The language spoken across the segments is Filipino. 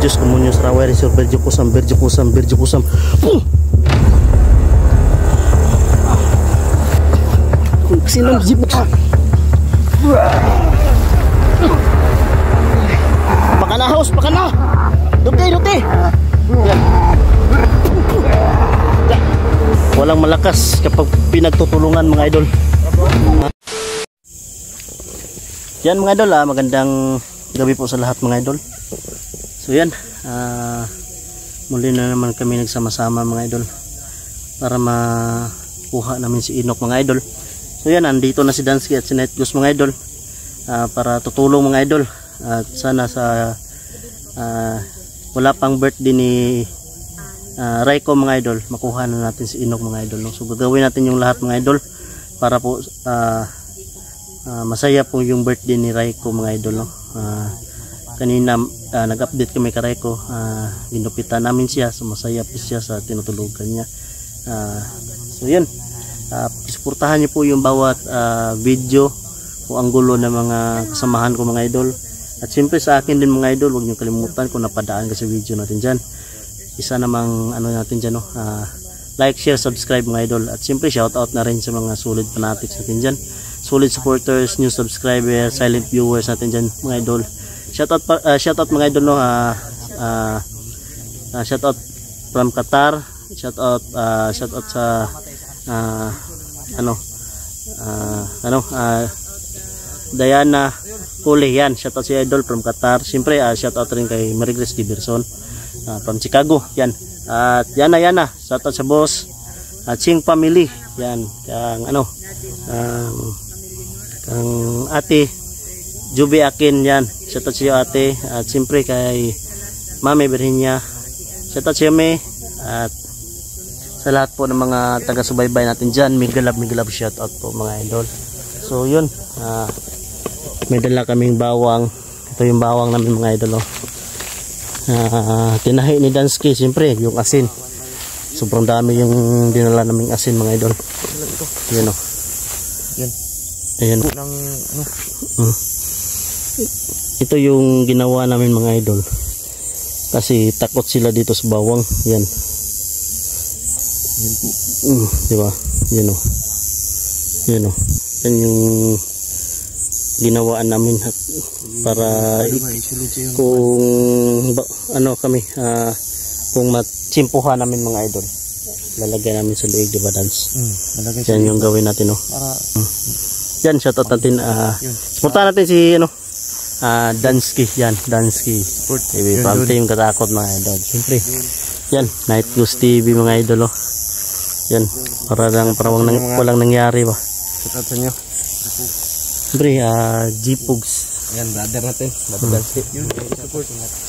Diyos Komunyos Rawai Resur Berjo Kusam Berjo Kusam Berjo Kusam. Sinong jeep ka? Pakana house, pakana. Duti. Yan. Walang malakas kapag pinagtutulungan mga idol. Yan mga idol, magandang gabi po sa lahat mga idol. So yan, muli na naman kami nagsama-sama mga idol para makuha namin si Enoch mga idol. So yan, andito na si Dansky at si Night Goose mga idol para tutulong mga idol. At sana sa wala pang birthday ni Raiko mga idol, makuha na natin si Enoch mga idol. So gagawin natin yung lahat mga idol para po masaya po yung birthday ni Raiko mga idol. Kanina nag-update kami kay Raiko, ginupitan namin siya, so masaya po siya sa tinutulugan niya. So yun, suportahan niyo po yung bawat video o anggulo ng mga kasamahan ko mga idol. At siyempre sa akin din mga idol, huwag niyo kalimutan kung napadaan ka sa video natin dyan. Isa namang ano natin dyan, like, share, subscribe mga idol. At siyempre shoutout na rin sa mga solid fanatics natin dyan, solid supporters, new subscribers, silent viewers natin dyan mga idol. Shoutout mga idol, shoutout from Qatar, shoutout sa Diana Kuli, yan, shoutout si idol from Qatar. Siyempre shoutout rin kay Marigres Diverson from Chicago, yan. At Yana, shoutout sa boss at Ching family, yan, kang kang ate Juby Akin, yan, shoutout sa iyo ate. At siyempre kay Mami Virginia, shoutout sa iyo me. At sa lahat po ng mga taga-subaybay natin dyan, migalab shoutout po mga idol. So yun, may dala kaming bawang. Ito yung bawang namin mga idol. Tinahi ni Dansky, siyempre yung asin. Sobrang dami yung dinala naming asin mga idol. Yan o. Ayan. Ito yung ginawa namin mga idol, kasi takot sila dito sa bawang. Yan. Diba? Yan o. Yan yung ginawaan namin para kung kami kung matsimpuhan namin mga idol, lalagay namin sa leeg, diba Dance? Yan yung gawin natin yan, shoutout natin, punta natin si Dansky, yan, Dansky from Team Katakot mga idol. Siyempre yan, Night Goose TV mga idol. Yan, parang walang nangyari ba. Shoutout sa inyo. Siyempre G-Pugs, yan, brother natin, brother Dansky.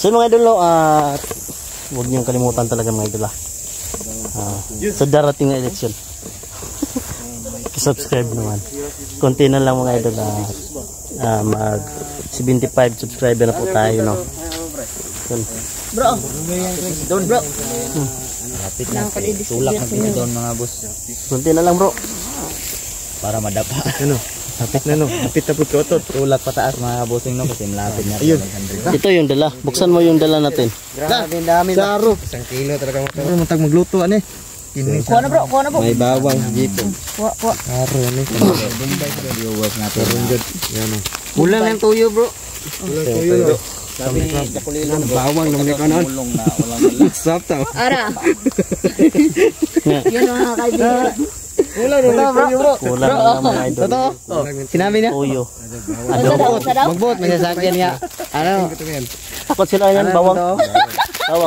So mga idol, huwag niyong kalimutan talaga mga idol sa darating na eleksyon. Subscribe naman, konti na lang mga idol, mag 75 subscriber na po tayo, no? Bro, lapit na, tulak na pinidon mga boss. Kunti na lang bro, para madapa. Lapit na lapit na po otot. Tulak pataas mga bossing kasi malapit na. Ayun. Ito yung dala, buksan mo yung dala natin. Grabe dami. Saro. 1 kilo talaga matag magluto ani. Kuha na bro. May bawang jeep. Kuha. Saro ni. Bombay sa viewers natin. Yan o. Kulang lang tuyo bro. Tuyo. Sabi Dakulilo bawang naman ni kanon. Sap ta. Ara. Yan mga kaibigan. Kulang bro. Kulang na mga idol. Totoo. Sinabi niya. Tuyo. Magbot may sasakyan niya. Takot sila yan, bawang.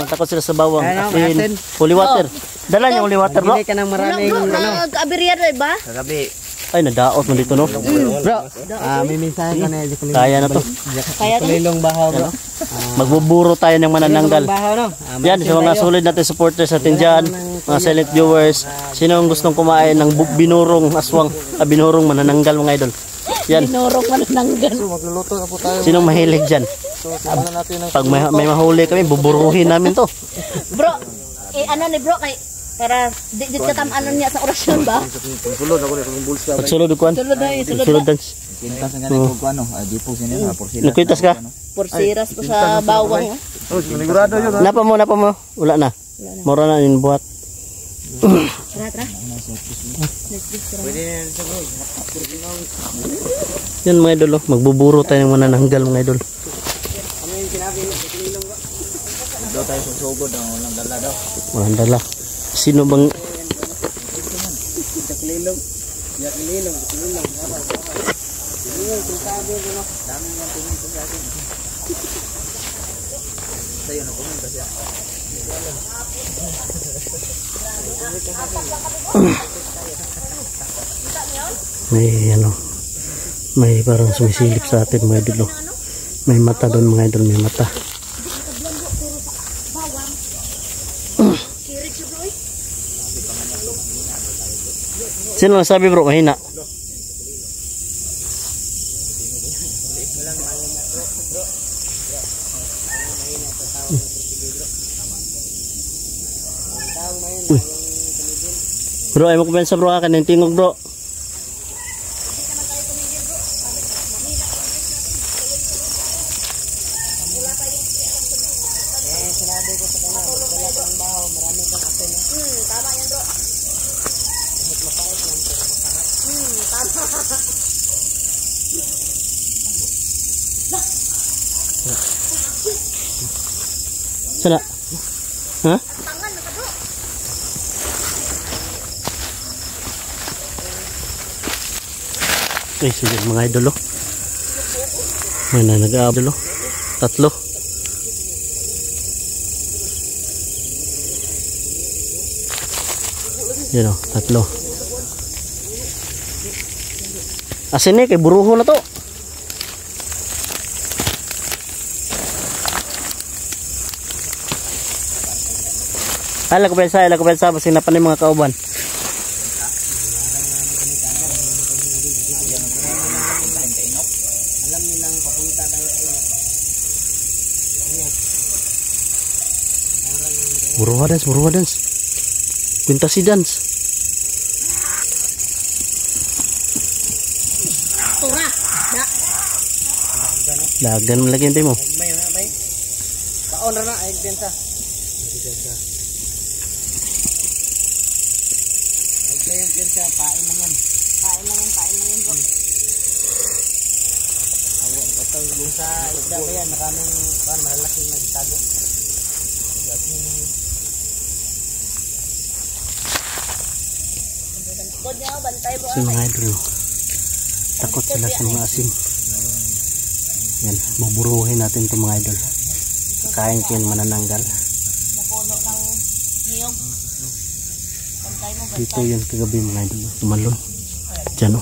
Takot sila sa bawang. Asin, holy water. Dala niyo holy water bro. Hindi ka ng maraming Nag-aberya ba? Kagabi. Ay, nadaot mo dito, no? Bro, may mensahe ka na. Kaya na to. Kulilong bahaw bro. Magbuburo tayo ng manananggal. Bahaw no. Yan, sa mga solid natin supporters natin dyan, mga silent viewers, sino ang gustong kumain ng binurong aswang, binurong manananggal mga idol? Yan. Binurong manananggal. So magluluto na po tayo. Sinong mahilig dyan? Pag may mahuli kami, buburuhin namin to. Bro, ano ni bro kay para di ka tam ano niya sa orasyon ba? Pagsulod kuan. Sulod na. Sulod dance. Pintas nga nito ko ano, jipo sino por sila. Nagkwintas ka? Porsiras ko sa bawang. Oh, sigurado yun. Napa mo. Wala na. Mura na yung buhat. Tara. Yan mga idol, magbuburo tayo ng manananggal mga idol. Daw tayo susugod ang walang dala daw. Walang dala. Sino bang... may parang sumisilip sa atin mga idol. May mata doon mga idol, may mata. Sino lang sabi bro, mahina? Uy. Bro, ay mo kumensa bro, akan yung tingog bro. Sana? Ha? Okay, sige mga idol. May na nag-aablo. 3. Yan o, 3. Asin eh, kay buruho na to. Ala ko pensa, basta napan yung mga kauban. Alam nilang papunta tayo sa inyo. Buruha dance. Pinta si dance. Tura. Dagan mo lagi mo. Baon na ay pensa. Pain lang yan bro. Awan, ito yung sa isda ko yan, maraming malalaking nagtago. So mga idol, takot sila sa mga asin. Yan, buburuhin natin ito mga idol. Kain ko yan manananggal. Napuno ng niyog. Dito yan kagabi mga idol, tumalon. Diyan o.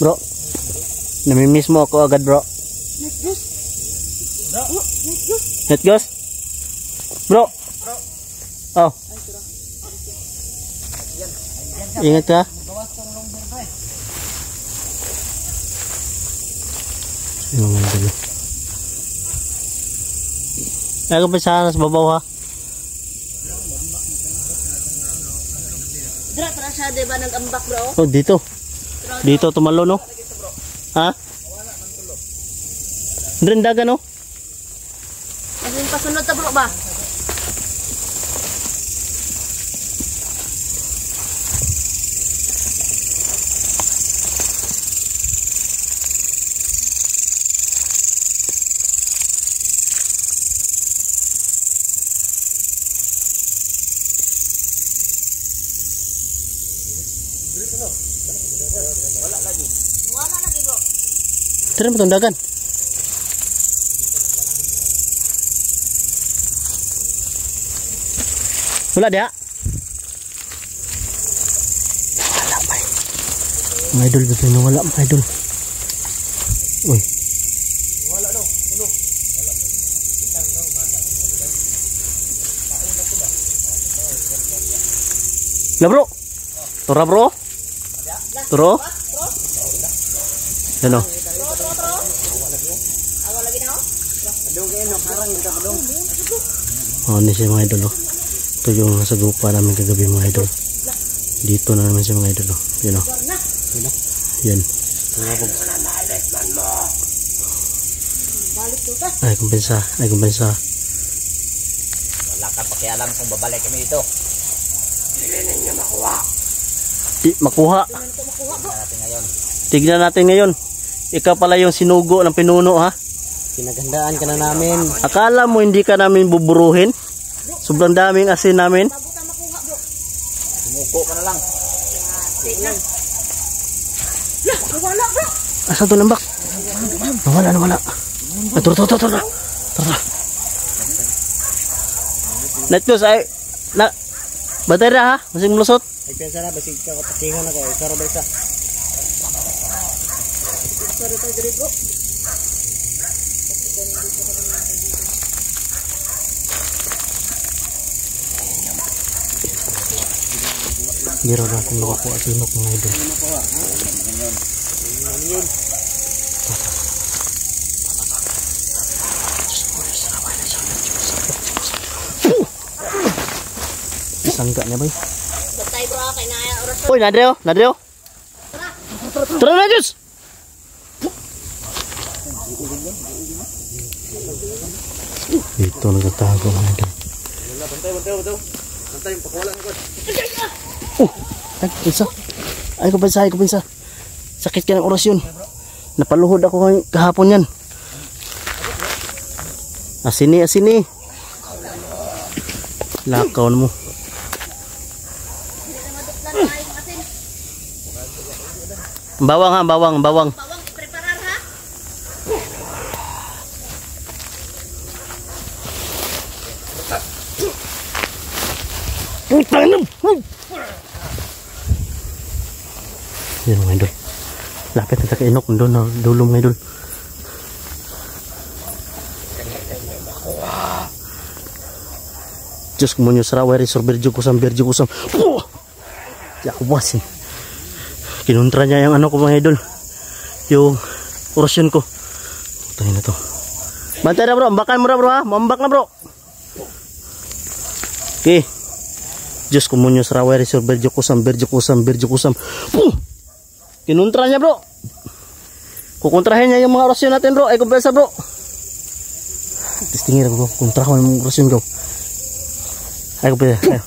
Bro, namimiss mo ako agad bro. Net Ghost? Bro. Oh. Ingat ka. Yung mga idol. Ako pa sana sa babaw ha. Tara siya, diba nag-ambak bro? Oh, dito. Dito tumalo no? Ha? Dren dagan no? Kasi yung pasunod ta bro ba? Wala lagi bro. Tara mo dagan. Wala dia. Wala pa. Mga idol, betul na wala mga idol. Uy. Wala daw. Tulo. Wala. Kitang daw bata. La bro. Tura bro. Turo. Ano? Awal lagi na Oh, ini siya mga idol. Ito yung nasagupa namin kagabi mga idol. Dito na naman siya mga idol. Yan o. Yan. Ay kumpensa, ay kumpensa. Wala kang pakialam kung babalik kami dito. Di makuha. Tingnan natin ngayon. Tignan natin ngayon. Ikaw pala yung sinugo ng pinuno ha. Pinaghandaan ka na namin. Akala mo hindi ka namin buburuhin? Sobrang daming asin namin. Sumuko ka na lang. Asa to lambak? Nawala. Ay, tara. Netgos ay na batera ha, masing mulusot. Ay pensa na basig ka kapatingan na kay karo ba isa. Biro natin makakuha sinok mga idol. Sangga niya ba? Uy, Nadreo. Tara na, Diyos! Dito nagtatago mga idol. Bantay, pakawala na ko. Ay, kumpensa. Sakit ka ng orasyon. Napaluhod ako kahapon yan. Asini. Lakaw mo. Bawang. Bawang i-preparar ha? Yan mga idol. Lapit na kakainok doon na dulong mga idol. Diyos kumunyo saraway resor berjo kusam. Di ako buwasin. Kinuntra niya yung ano ko mga idol. Yung orasyon ko. Tayo na to. Bantay na bro. Ambakan mo na bro ha. Mambak na bro. Okay. Diyos kumunyo saraway resor berjo kusam. Kinuntra niya bro. Kukontrahin niya yung mga orasyon natin bro. Ay kumpensa bro. Testingin ako bro. Kontrahan yung orasyon bro. Ay kumpensa. Ayo.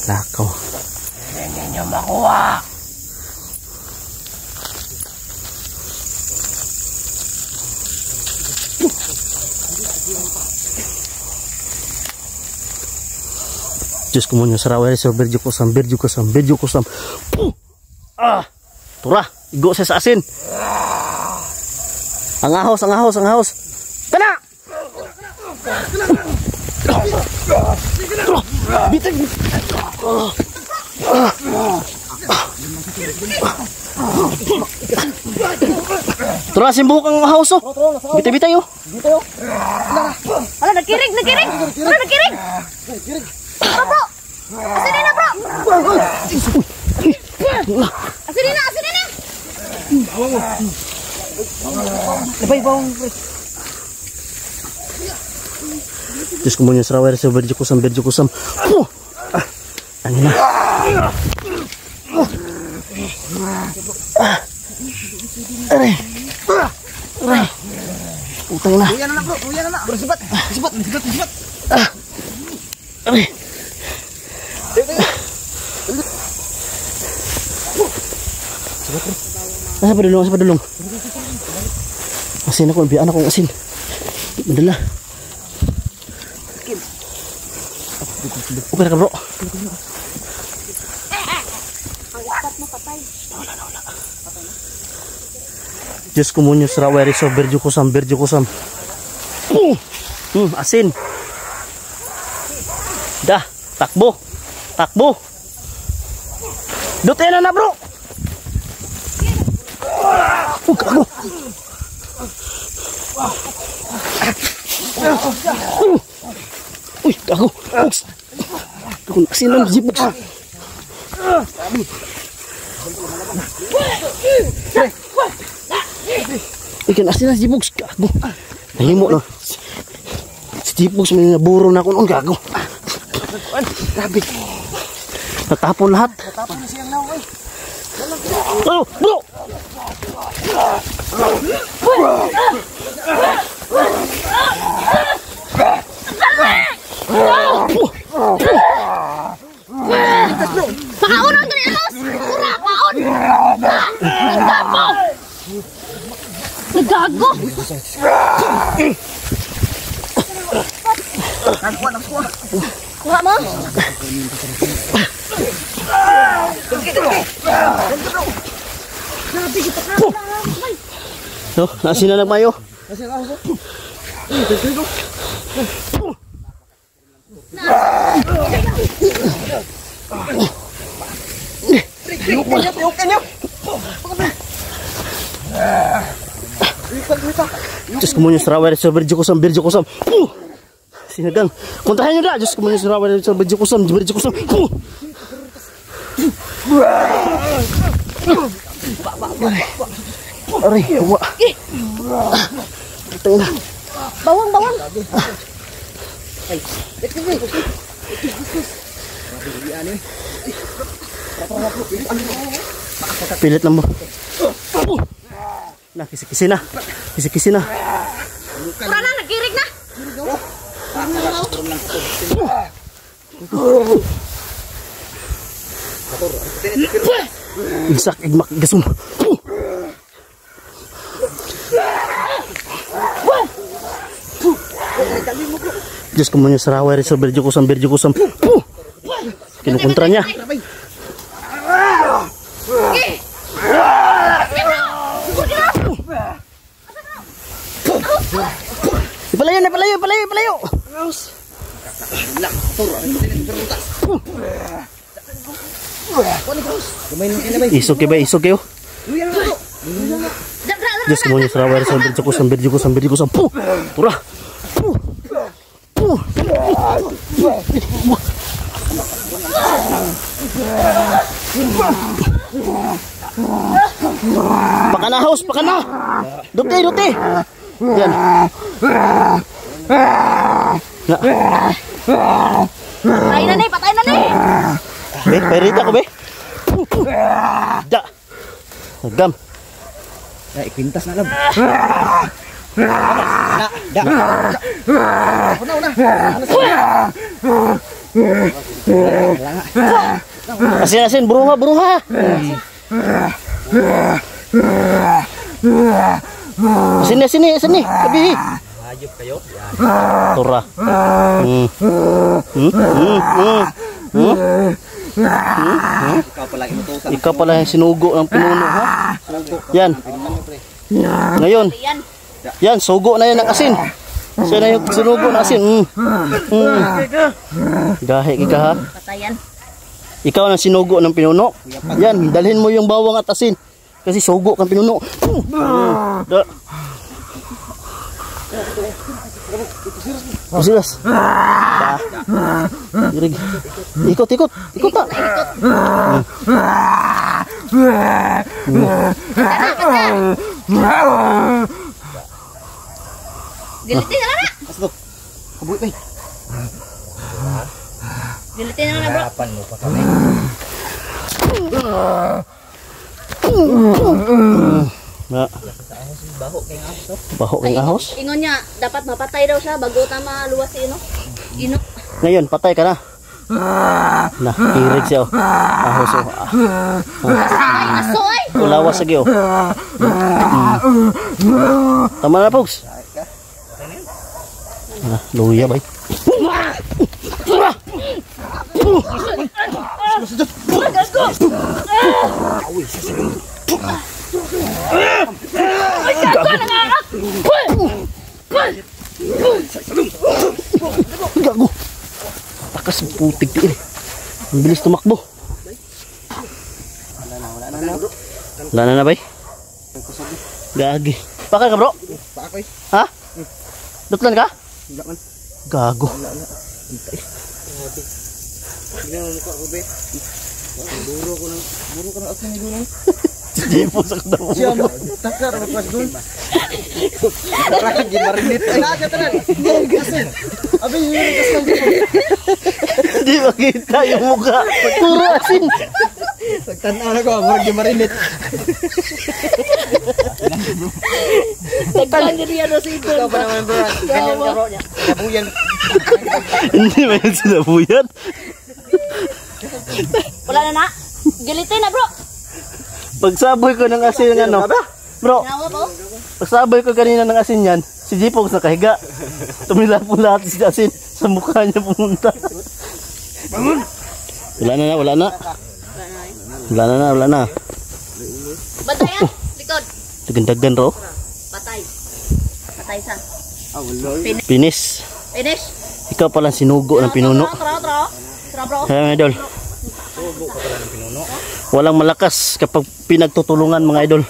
Lakaw. Hindi nyo makuha. Diyos kumunyo saraway resor berjo kusam. Tura, igo sa asin. Ang ahos. Kana! Bitag. Tura, simbuk ang ahos oh. Bitay oh. Ala, nakirig! Bro! Asin na bro! Asin na! Labay bawang. Diyos kumunyo saraway resor berjo kusam. Ano na? Aray. Utang na. Uyan na bro. Bersipat. Aray. Asa pa dulong? Asin ako, biyan akong asin. Madala. Okay na ka bro. Wala. Diyos kumunyo saraway resor berjo kusam. Asin. Dah, takbo. Dutin na bro. Kago. Uy, kago. Kung asin lang zipbox. Ikan asin lang zipbox. Kago. Nahimo no. Si Tipos may naburo na ako noon, gago. Grabe. Natapon lahat. Natapon na siyang naong eh. Oh, bro! Paon ang dalilos! Pura, paon! Nagtapon! Nagago! Kuha mo? No, nasi na nagmayo. Diyos kumunyo sa rawar sa berjo kusam. Sinagang. Kontrahin nyo na. Diyos kumunyo sa rawar sa berjo kusam. Aray, hawa. Ito na. Bawang! Pilit lang mo. Nah, kisi-kisi na. Pura na, nagkirig na! Igsak, igmak, gasum. Diyos kumunyo sa rawar sa berjo kusam. Kinukontra niya. Ipalayo. Isog kayo. Diyos kumunyo sa rawar sa berjo kusam. Tura. Pakana. Duti. Yan. Patay na ni! Be, perita ko be. Da. Agam. Ya, ikwintas na lang. Asin, buruha. Sini. Tabi. Hayop kayo. Tura. Ikaw pala yung sinugo ng pinuno, ha? Yan. Ngayon. Yan, sugo na yan ng asin. Siya na yung sinugo ng asin. Gahe ka, ha? Patayan. Ikaw ang sinugo ng pinuno. Yan, dalhin mo yung bawang at asin. Kasi sugo kang pinuno. Silas. Girig. Ikot ta. Gilitin na na! Asto. Kabuit bay. Gilitin na bro. Harapan mo pa kami. Na. Baho kay ahos. Ingon niya, dapat mapatay daw siya bago tama luwas si Ino. Ngayon, patay ka na. Nah, hirig siya. Ahos. Ay, asoy! Ulawas lagi, oh. Tama na, folks. Luya, bay. Gago. Takas putik din. Ang bilis tumakbo. Wala na, bay. Gagi. Pakal ka, bro? Pakoy. Ha? Dutlan ka? Wala man. Gago. Tingnan mo mukha ko be. Buro ko ng asin dito. Di po sa kadamo. Siya mo. Takar magpas doon. Takar gimarinit. Naga tanan. Asin. Abi yun kas lang. Di makita yung mukha. Puro asin. Tagtanaw na ko murag gimarinit. Nagkangiriya na si Idol. Ikaw pa naman bro. Ganyan ka bro niya. Nabuyan. Hindi ba yan sinabuyan? Wala na na. Gilitin na bro. Pagsaboy ko ng asin ng ano. Bro, Nawa po. pagsaboy ko kanina ng asin yan, si Jipox nakahiga. Tumilapon lahat si asin sa mukha niya pumunta. Wala na, wala na. Wala na, wala na. Bantayan. Likod. Dagan-dagan ro. Patay. Patay sa. Finish. Finish. Ikaw pala sinugo ng pinuno. Tra bro. Kaya mga idol. Walang malakas kapag pinagtutulungan mga idol.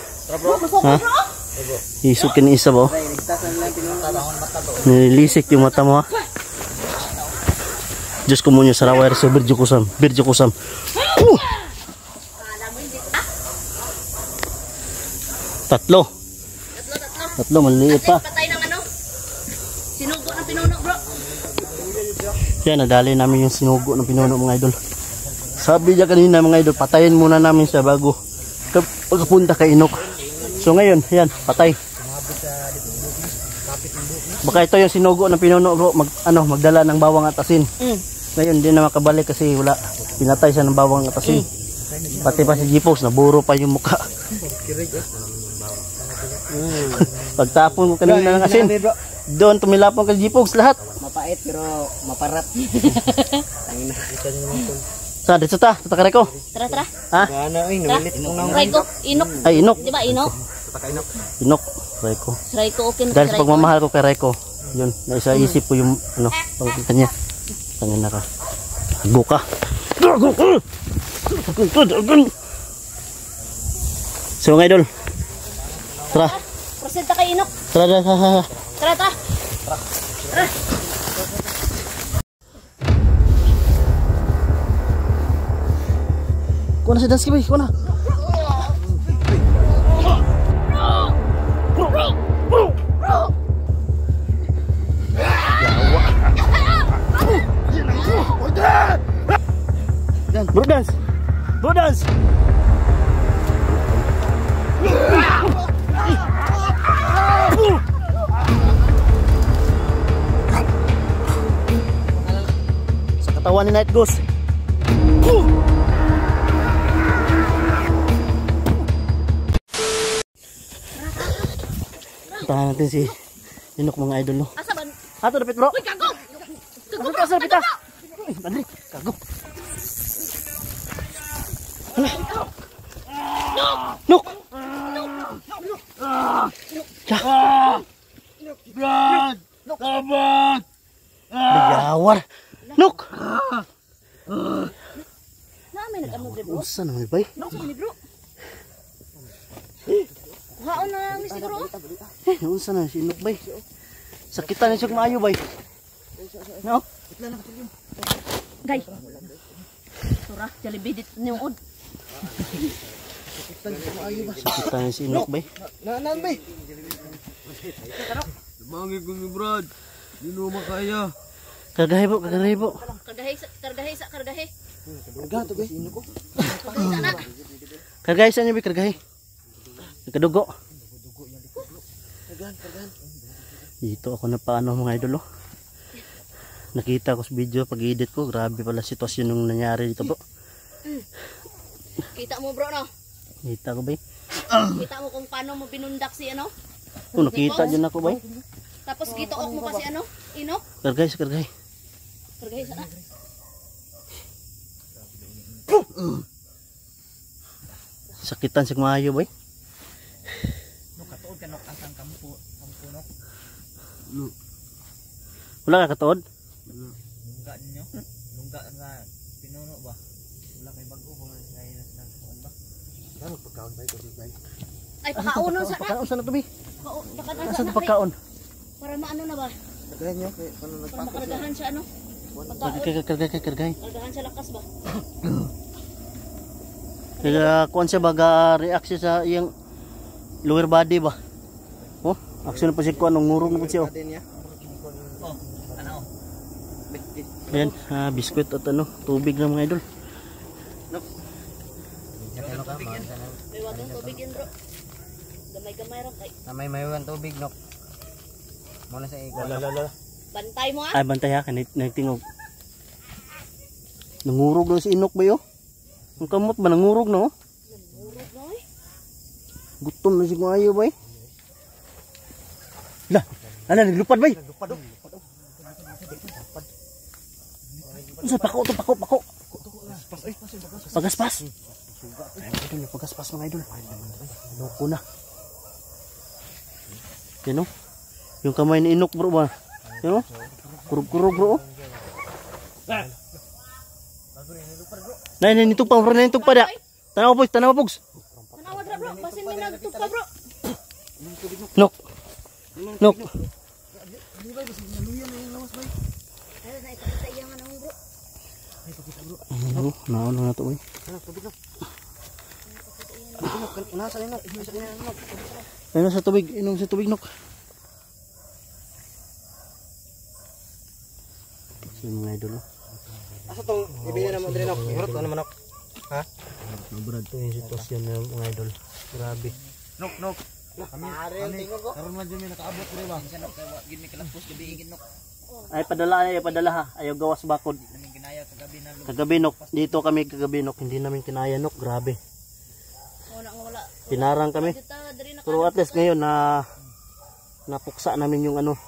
Ha? Isok ni isa ba? Nilisik yung mata mo ha. Diyos ko munyo sa rawar sa birjo kusam. Birjo kusam. Tatlo. Tatlo, maliit pa. Patay ng ano? Sinugo ng pinuno bro. Yan, nadali namin yung sinugo ng pinuno mga idol. Sabi niya kanina mga idol, patayin muna namin siya bago pagpunta kay Inok. So ngayon, yan, patay. Baka ito yung sinugo ng pinuno bro, magdala ng bawang at asin. Ngayon, hindi na makabalik kasi wala. Pinatay siya ng bawang at asin. Pati pa si Jipox, naburo pa yung mukha. Pagtapon mo kanina ng asin, doon tumilapon kay Jipox lahat. Mapait pero maparat. Sa dito ta, tatakare ko. Tara tara. Ha? Ana ay namilit mo nang Try ko. Inok. Ay, Inok. Di ba Inok? Inok, Reiko. Try ko okay na Dahil try sa ko. pagmamahal ko kay Reiko, yun, naisa isip ko yung pangkita niya. Tangin na ka. Gago ka. Gago ka! So mga idol, tara. Proceed ta kay Inok. Tara, tara. Tara tara. Kuha na si Dansky, boy. Kuha na. Bro dance. Bro dance. Sa katawan ni Night Ghost. Tahan natin si Inok mga idol no. Asa ban? Ato dapit bro. Uy gago. Gago Dapit asa dapit ah. Uy, bandri, kago. Nok. Brad! Tabat! Biyawar. Nok. Namin nag-ano di bro. Usa naman bay. Nok ni bro. Haon na ni si bro. Unsa na si Inok bay. Sakitan ni siya maayo bay. No? Gay. Tura, jalibidit ni ud. Sakitan ni si Inok bay. Naan bay. Mangi ko ni Brad. Di mo makaya. Kargahe po, kargahe po. Kargahe sa kargahe. Gato bay. Sino ko? Kargahe sa na. Kargahe sa niyo bay, kargahe. Nagkadugo. Dito ako na paano mga idol oh. Nakita ko sa video pag-edit ko, grabe pala sitwasyon nung nangyari dito bro. Kita mo bro no? Nakita ko bay. Kita mo kung paano mo binundak si ano? Oh, nakita dyan ako bay. Tapos gitook mo pa si ano? Inok? Kargahe sa kargahe. Kargahe sa na. Sakitan siya maayo bay. Katuod ka nok ang kampo nok. Wala ka katuod? Lungga ninyo. Lungga nga pinuno ba? Wala kay bago kung ngay sa kuan ba? Ano pagkaon bay ko bay? Ay pakaon sa na. Pagkaon sa na to bay. Pakaon Asa sa to pagkaon? Para maano na ba? Kaya niyo kay paano Para nagpako. makaragahan siya ano? Pagkaon. Kargahe, kargahe. Karagahan siya lakas ba? Kaya kuan siya baga react siya sa iyang lower body ba. Oh, action pa siya kuan ngurong na po siya. Oh. Oh, ano? Ayan, biskuit at ano, tubig lang mga idol. May watong tubig yun bro. Gamay-gamay ron kay. May mayroon tubig nok. Muna sa iko. Bantay mo ah. Ay, bantay ha, nagtingog. Nangurog na si Inok ba yo? Ang kamot ba nangurog na oh? Nangurog na eh. Gutom na si kung ayaw ba eh? Lah, ala naglupad ba eh? Sa pako to, pako. Pagaspas. Idol, pagaspas mga idol. Loko na. Yan o. Yung kamay ni Inok bro ba? Yan o. Kurog-kurog bro. Nay, nitog pa bro, nitog pa da. Tanaw pogs. Tanawa dra bro, basin may nagtugpa bro. Nok. Ay na ipakita iya nga nang bro. Ano, naon na to eh. Ayun sa tubig, inom sa tubig Nok. Sige mga idol oh. Asa tong ibigay naman diri nok? Hirot ano manok? Ha? Mabrad to yung sitwasyon ng mga idol. Grabe. Nok. Karon man jud mi nakaabot diri ba. Minsan nok kay gid mi kalapos gabi igin nok. Ay padala ha. Ayaw gawas bakod. Namin ginaya kagabi na. Kagabi Nok. Dito kami kagabi Nok. Hindi namin kinaya Nok. Grabe. Wala nga wala. Pinarang kami. Juta diri na. Pero at least ngayon na napuksa namin yung ano.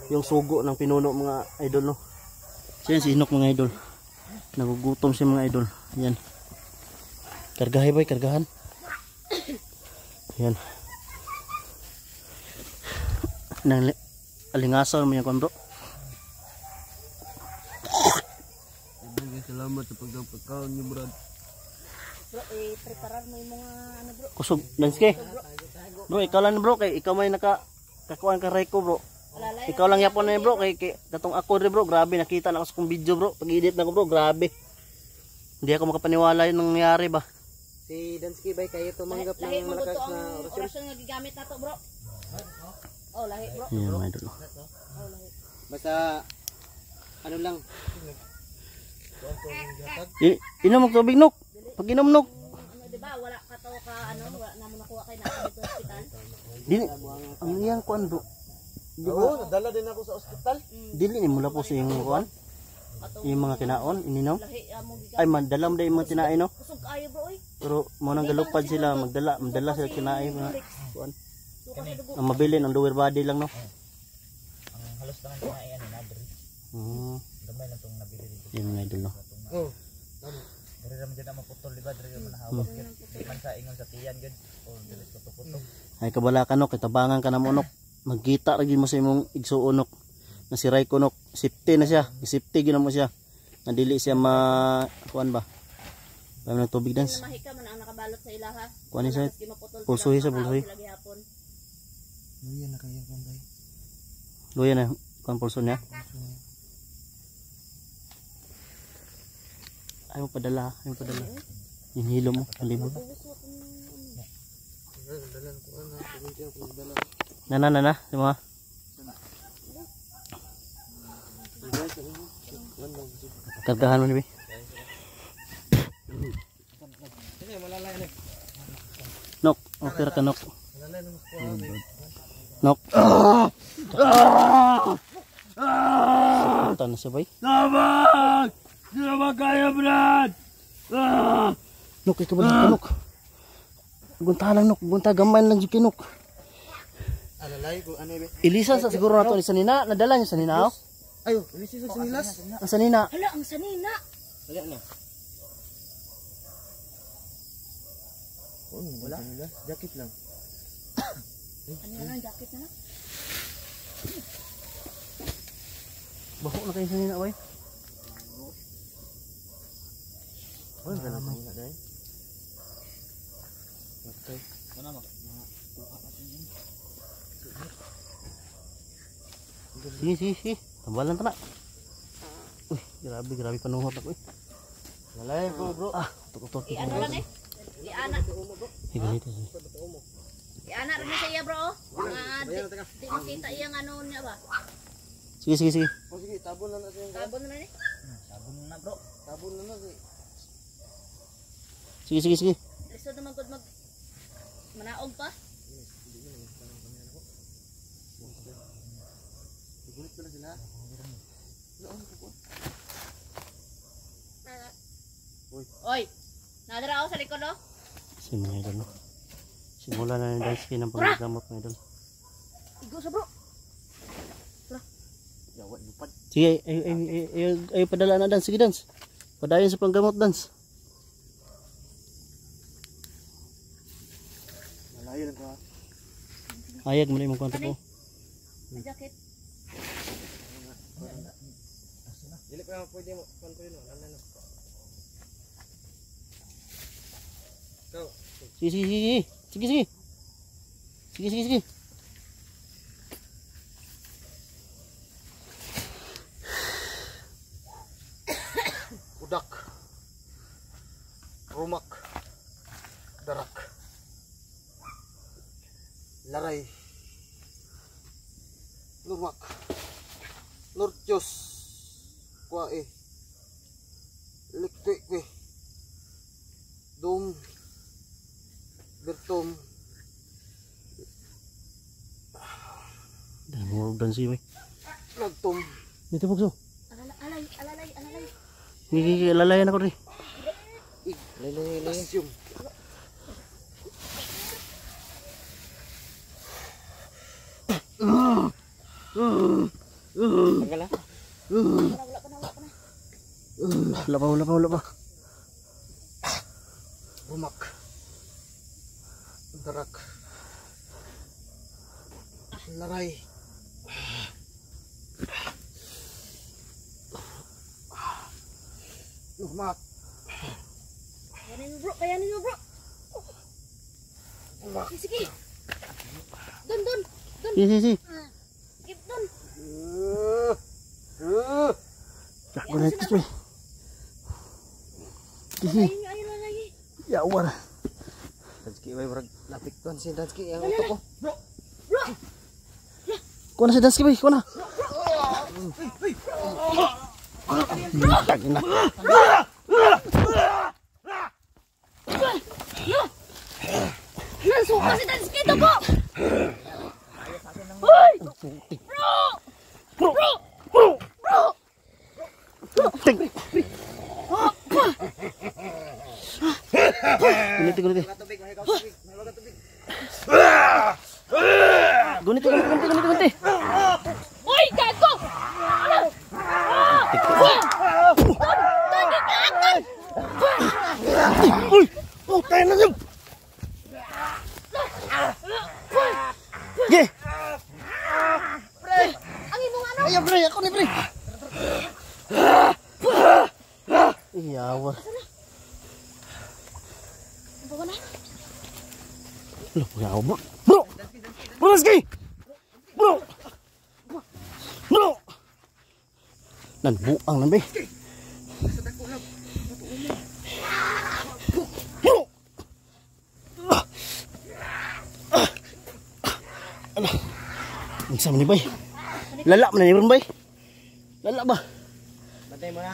Yung sugo ng pinuno mga idol no. Siya si Inok mga idol. Nagugutom si mga idol. Yan. Kargahay ba? Kargahan. Yan. Nang alingasaw naman yung kwan bro. Salamat sa pagpagkaon niyo brad. Bro, preparar mo yung mga ano bro. Kusog. Danske. Bro, ikaw lang bro. Kay ikaw may nakakuan ka Reiko bro. Alalay. Ikaw lang yapon na yun bro. Kay katong ako rin bro. Grabe. Nakita na ako sa kong video bro. Pag-edit na ko bro. Grabe. Hindi ako makapaniwala yung nangyari ba. Si Dansky bay kayo tumanggap Lahi ng mo malakas to na ang orasyon. orasyon nga gigamit nato bro. Oh, lahi bro. Yan mga idol. Oh, lahi. Basta ano lang. Inom mo tubig Nok. Pag inom Nok. Ano di ba wala ka to ka ano, wala na mo nakuha kay na dito sa ospital. Dili. Ang iyang kuan bro. Di ba? Oo, nadala din ako sa ospital. Dili ni mula po sa iyong kuan. Yung mga kinaon. Ininom. Lahi mo gigamit. Ay madalam dahil mga tinain no. Kusog kayo bro oy. Pero mo nang galupad sila. Magdala sila kinain mga kuan. Suka sa dugo. Ang mabili ng lower body lang no. Ang halos lang ang kinain ni Nadri. Gamay lang tong nabili dito. Yan mga idol no. Oh. Diri ra man jud maputol di ba? Diri ra man hawak gyud. Di man sa ingon sa tiyan gyud. O dili puto-puto. Ay kabala ka Nok. Kitabangan ka na mo Nok. Magkita lagi mo sa imong igsuon Nok. Na si Raiko Nok. Safety na siya. Safety gina mo siya. Nadili siya kuan ba. Pwede ng tubig dance. Mahika man ang nakabalot sa ilaha. Kuan ni siya. Tapos gimaputol sila, Pulsuhi siya, makaon pulsuhi. sila gihapon. Luya na kaya kan bay. Luya na. Kuan pulso niya. Ayaw padala. Yung hilo mo. Palibot. Na. Di ba? Kargahan mo ni Bi. Nok. Okay ra ka Nok. Nok. Tan siya bay. Labag! Di na makaya brad. Nok ikaw ba Nok? Gunta lang Nok. Gunta gamay lang jud Nok. Alalay ko ano be? Ilisan sa siguro nato ni sanina. Nadala niya sanina. Ayo, lisi sa sinilas. Ang sanina. Hala, ang sanina. Wala na. Wala. Jacket lang. Ano na lang, jacket na lang. Baho na kayo sanina bay. Wala na sanina dai. Okay. Sige. Tambalan ta na. Uy, grabe panuhot ako eh. Lalay ko bro. Tukot. Ano lang eh. Iana. Ganito. Iana rin sa iya bro. Mga di makita iyang ano niya ba? Sige, sige, sige. O sige, tabon na siya. Tabon na ni. Sabon na bro. Tabon na si. Sige, sige, sige. Lisod naman gud mag manaog pa. Gulit pala sila. Oy. Nadara ako sa likod oh. Kasi mga idol, no? Simula na ni Dansky ng panggamot mga idol. Igo sa bro. Yawa lupad. Sige, ay padala na Dans. Sige Dans. Padayon sa panggamot Dans. Malayo lang ka. Ayag mo na yung kwento ko. May jacket. Dili pa pwede mo kwento yun. Ano. Go. Sige, sige, sige. Sige, sige. Sige, sige, sige. Udak. Rumak. Darak. Laray. Lumak. Lurtyos. Kwae. Likwe. Dum. Bertom. Dahil mo Dansi, may. Nagtom. Dito bugso. Alalay. Lalayan ako rin. Lasyum. Tanggal Wala pa. Rumak. Darak. Laray. Rumak. Kayanin mo bro. Rumak. Sige. Dun. Sige. Keep dun. Ako na ito, may. Sige. Ay. Yawar. Dansky, may marag lapik doon si Dansky. Ang ito ko. Bro. Kuha na si Dansky, may. Kuha na. Tagin na. Nasuka si Dansky ito po. Hoy! Bro! Guniti. Guniti. Hoy, gago! Uy! Oh, tayo na yun! Ge! Ang imong ano? Ayaw, pre! Ako ni, pre! Iyawar. Bawa na. Loh, yaw, bro! Bro! Bro, Dansky! Bro! Nanbuang na, be! Ano? Ang sama ni bay. Lala mo na ni bay. Lala ba? Batay mo na.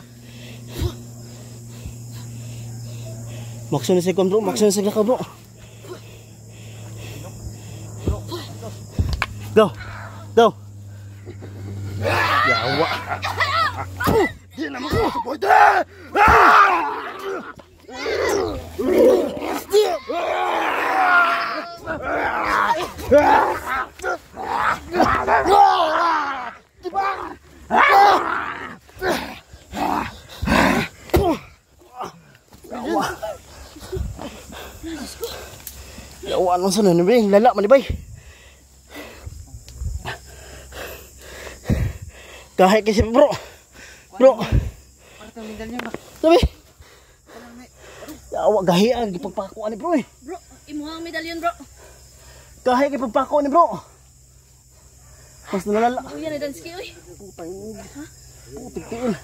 Maksud sa kon bro, maksud sa ka bro. Go. Yawa. Di na mo ko boy. Yawa nang sana ni bay, lala man ni bay. Kahit kasi bro. Parang medalya ba? Sabi. Yawa gahian gipagpakuan ni bro eh. Bro, imuhang medalyon bro. Kahit gipagpakuan ni bro. Mas nalala. Uy, yan ni Dansky oy. Putang ina. Putik tiil.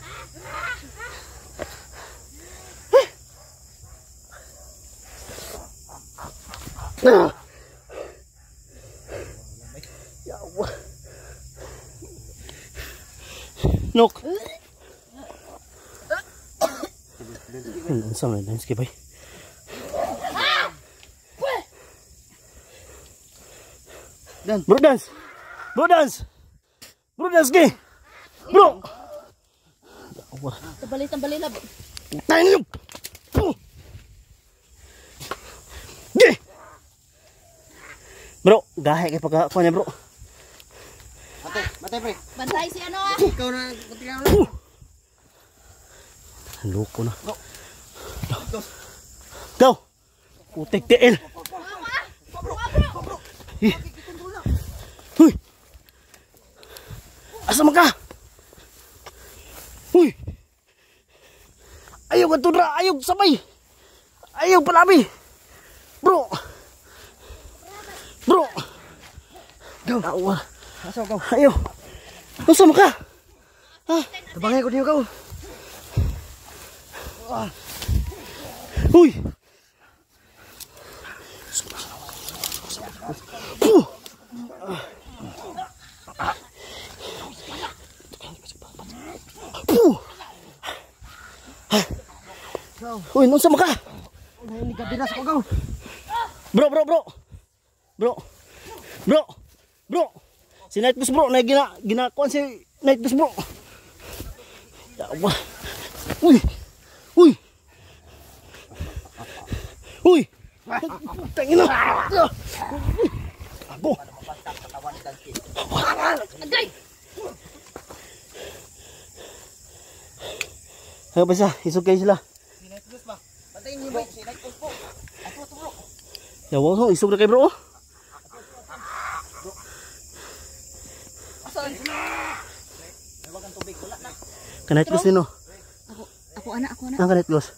Yawa. Nok. Ang sama na skip ay. Bro dance. Bro dance. Bro dance ke. Bro. Yawa. Tambali na. Tayo niyo. Ge. Bro, gahe kay pagkakuha niya, bro. Matay pre. Bantay si ano ah. Ikaw na patigaw na. Loko na. Go. Putik tiil. Huy. Asa man ka? Huy. Ayaw ka tudra, ayaw sabay. Ayaw palami. Bro. Bro. Go. Awa. Asa ka? Ayaw. Asa man ka? Ha? Tabangay ko niyo ka. Huy. Uy, nung sama ka? Hindi ka binas ko gaw. Bro. Si Night Bus bro, na ginakuan si Night Bus bro. Yawa. Uy. Tangin na. Abo. Agay. Hayo ba siya? Isugay sila. Patayin niyo ba? Sinay ko po. Ato bro. Yawa ko, isog na kay bro. Asan? Kanait Bus nino. Ako anak. Ang Kanait Bus.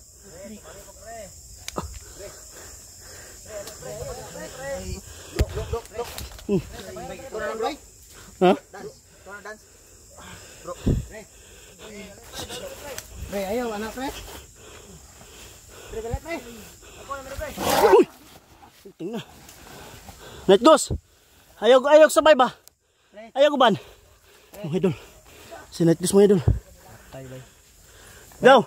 Ha? Dance. Bro. Pre, ayaw anak pre. Pre, galit pre. Ako na pre. Uy! Tingnan. Night Bus. Ayaw sabay ba? Ayaw ko ban. Oh, idol. Si Night Bus mo idol. Go.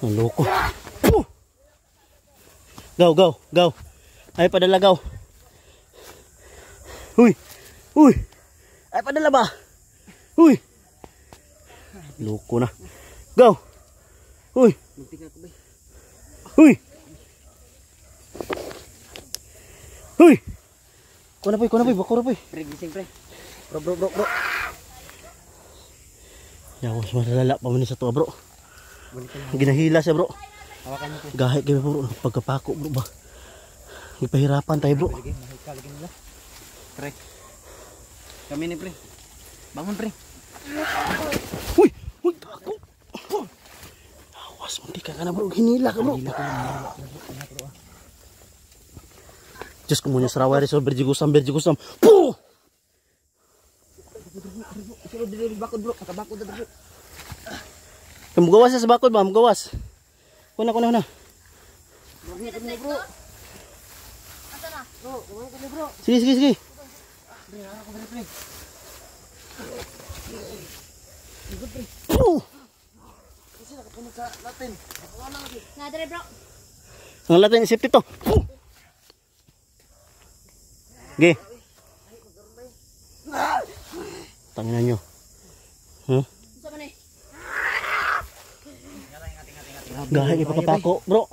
Ang loko. Go. Ay padala gaw. Uy. Ay padala ba? Uy. Loko na. Go. Uy. Kuha na po. Pre, gising pre. Bro. Yawas malalala pa man sa to bro. Ginahila siya bro. Hawakan niyo pre. Gahe kay bro, pagkapako bro ba. Ipahirapan tayo bro. Sige, mahikal nila. Pre. Kami ni pre. Bangun pre. Uy, tako. Awas mo di ka na bro, hinila ka bro. Diyos ko muna sa rawari sa berjigusam. Puh! Isulo diri bakod bro, nakabakod na bro. Mugawas sa bakod ba, mugawas. Kuna. Bro. Asa na? Bro, kumain ko ni bro. Sige. Pre, ako pre. Puh! Kasi nakapunod sa Latin. Nadre bro. Ang latin isip ito. Puh! Ge. Tanginan nyo. Huh? Sa man eh. Gahe kayo pagkapako, bro.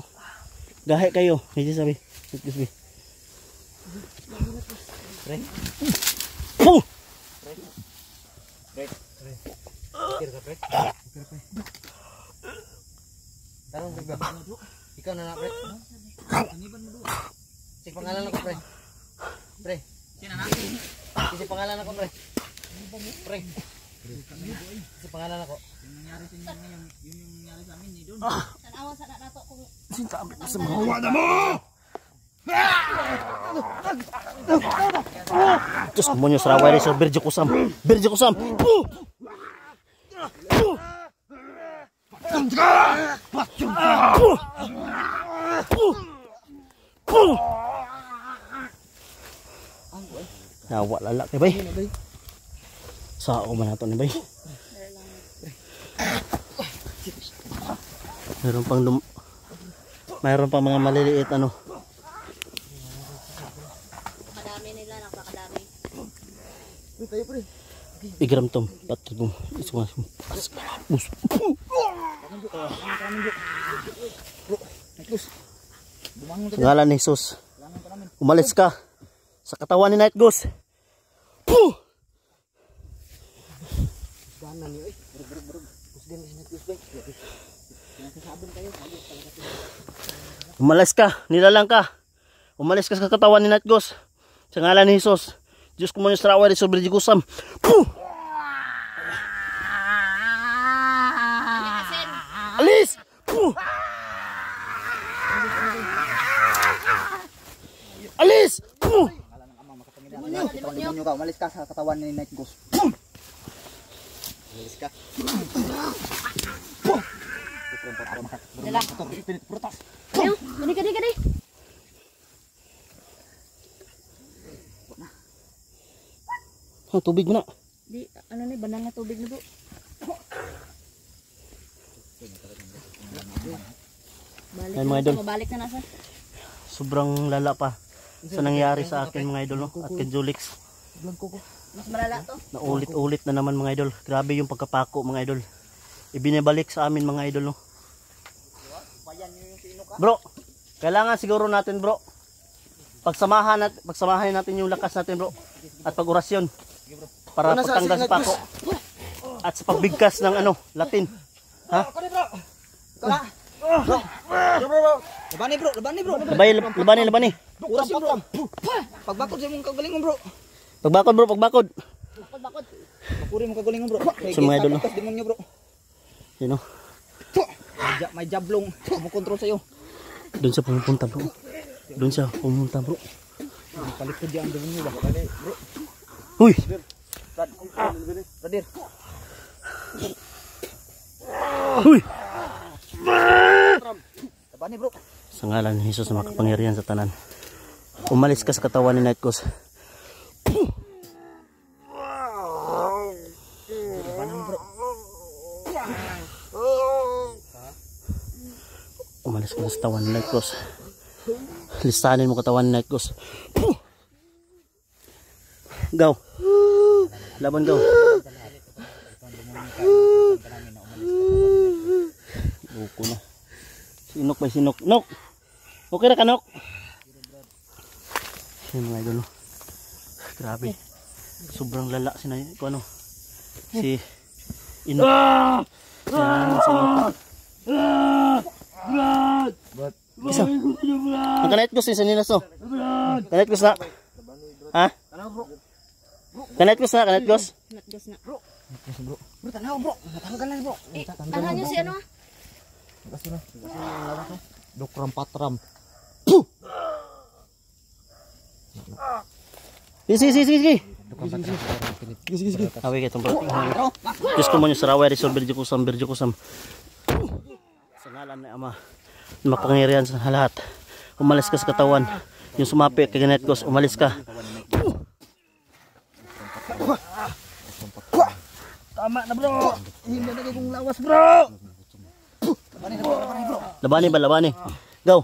Gahe kayo. Medyo sabi. Excuse me. Pre. Puh! Kira ka pre. Tarong pre ba? Ikaw na pre. Si pangalan ako pre. Pre. Si pangalan ako pre. Pre. Si pangalan ako. Yung nangyari sa amin ni Don. Tanawa sa nato kung Sinta ambil sa mga wada mo! Diyos mo nyo sa raway so Birjo Kusam. Birjo Kusam. Nawa lalaki bay. Sao man nato ni bay. Mayroon pang mga maliliit ano. Kadami nila, napakadami. Tayo pre. Igram tom, patugong. Isumas. Sa ngalan ni Jesus. Umalis ka sa katawan ni Night Ghost. Danan niyo Brug. Pusgan ni Night Ghost bay. Pinasasabon kayo. Umalis ka, nilalang ka. Umalis ka sa katawan ni Night Ghost. Sa ngalan ni Jesus. Diyos ko mo yung strawberry sa Birjo Kusam. Alis! Alis! Demonyo ka, umalis ka sa katawan ni Night Ghost. Umalis ka. Dala. Ayo, gani. Oh, tubig mo na. Di, ano ni, banal na tubig na po. Balik Ay, na mga idol. nasa, mabalik na nasa. Sobrang lala pa sa nangyari sa akin mga idol no? At kay Julix. Mas malala to. Naulit-ulit na naman mga idol. Grabe yung pagkapako mga idol. Ibinibalik sa amin mga idol no. Bro, kailangan siguro natin bro. Pagsamahan natin yung lakas natin bro. At pag-orasyon. Para patanggal sa pako. At sa pagbigkas ng ano, Latin. Ha? Labani bro. Labani. Orasin bro. Pagbakod sa mong kagalingon bro. Pagbakod bro, pagbakod. Bakod. Bakuri mo kagalingon bro. Sa mga idol no. Tapos demonyo bro. You know, May jablong kumukontrol sa'yo. doon siya pumunta bro. Palikod yan ang demonyo ba? Bro. Huy! Radir. Huy! Labani bro. Sa ngalan ni Jesus na makapangyarihan sa tanan. Umalis ka sa katawan ni Night Ghost. Umalis ka sa katawan ni Night Ghost. Listanin mo katawan ni Night Ghost. Gaw. Laban gaw. Buko na. Sinok ba sinok? Nok! Okay na ka, Nok? Yan mga idol. Grabe. Sobrang lala si Inok. Yan si Inok. Isa. Ang Night Ghost sa nilas to. Night Ghost na. Ha? Night Ghost na. Natgas na. Bro, tanaw bro. Natanggal na bro. Ano nyo si ano? Dokram patram. Sige. Away ka itong bro. Diyos ko mo yung saraway. Resol Birjo Kusam. Sa ngalan ni Ama. Mapangyarihan sa lahat. Umalis ka sa katawan. Yung sumapi kay Night Ghost. Umalis ka. Tama na bro. Hindi na kong lawas bro. Labani. Go.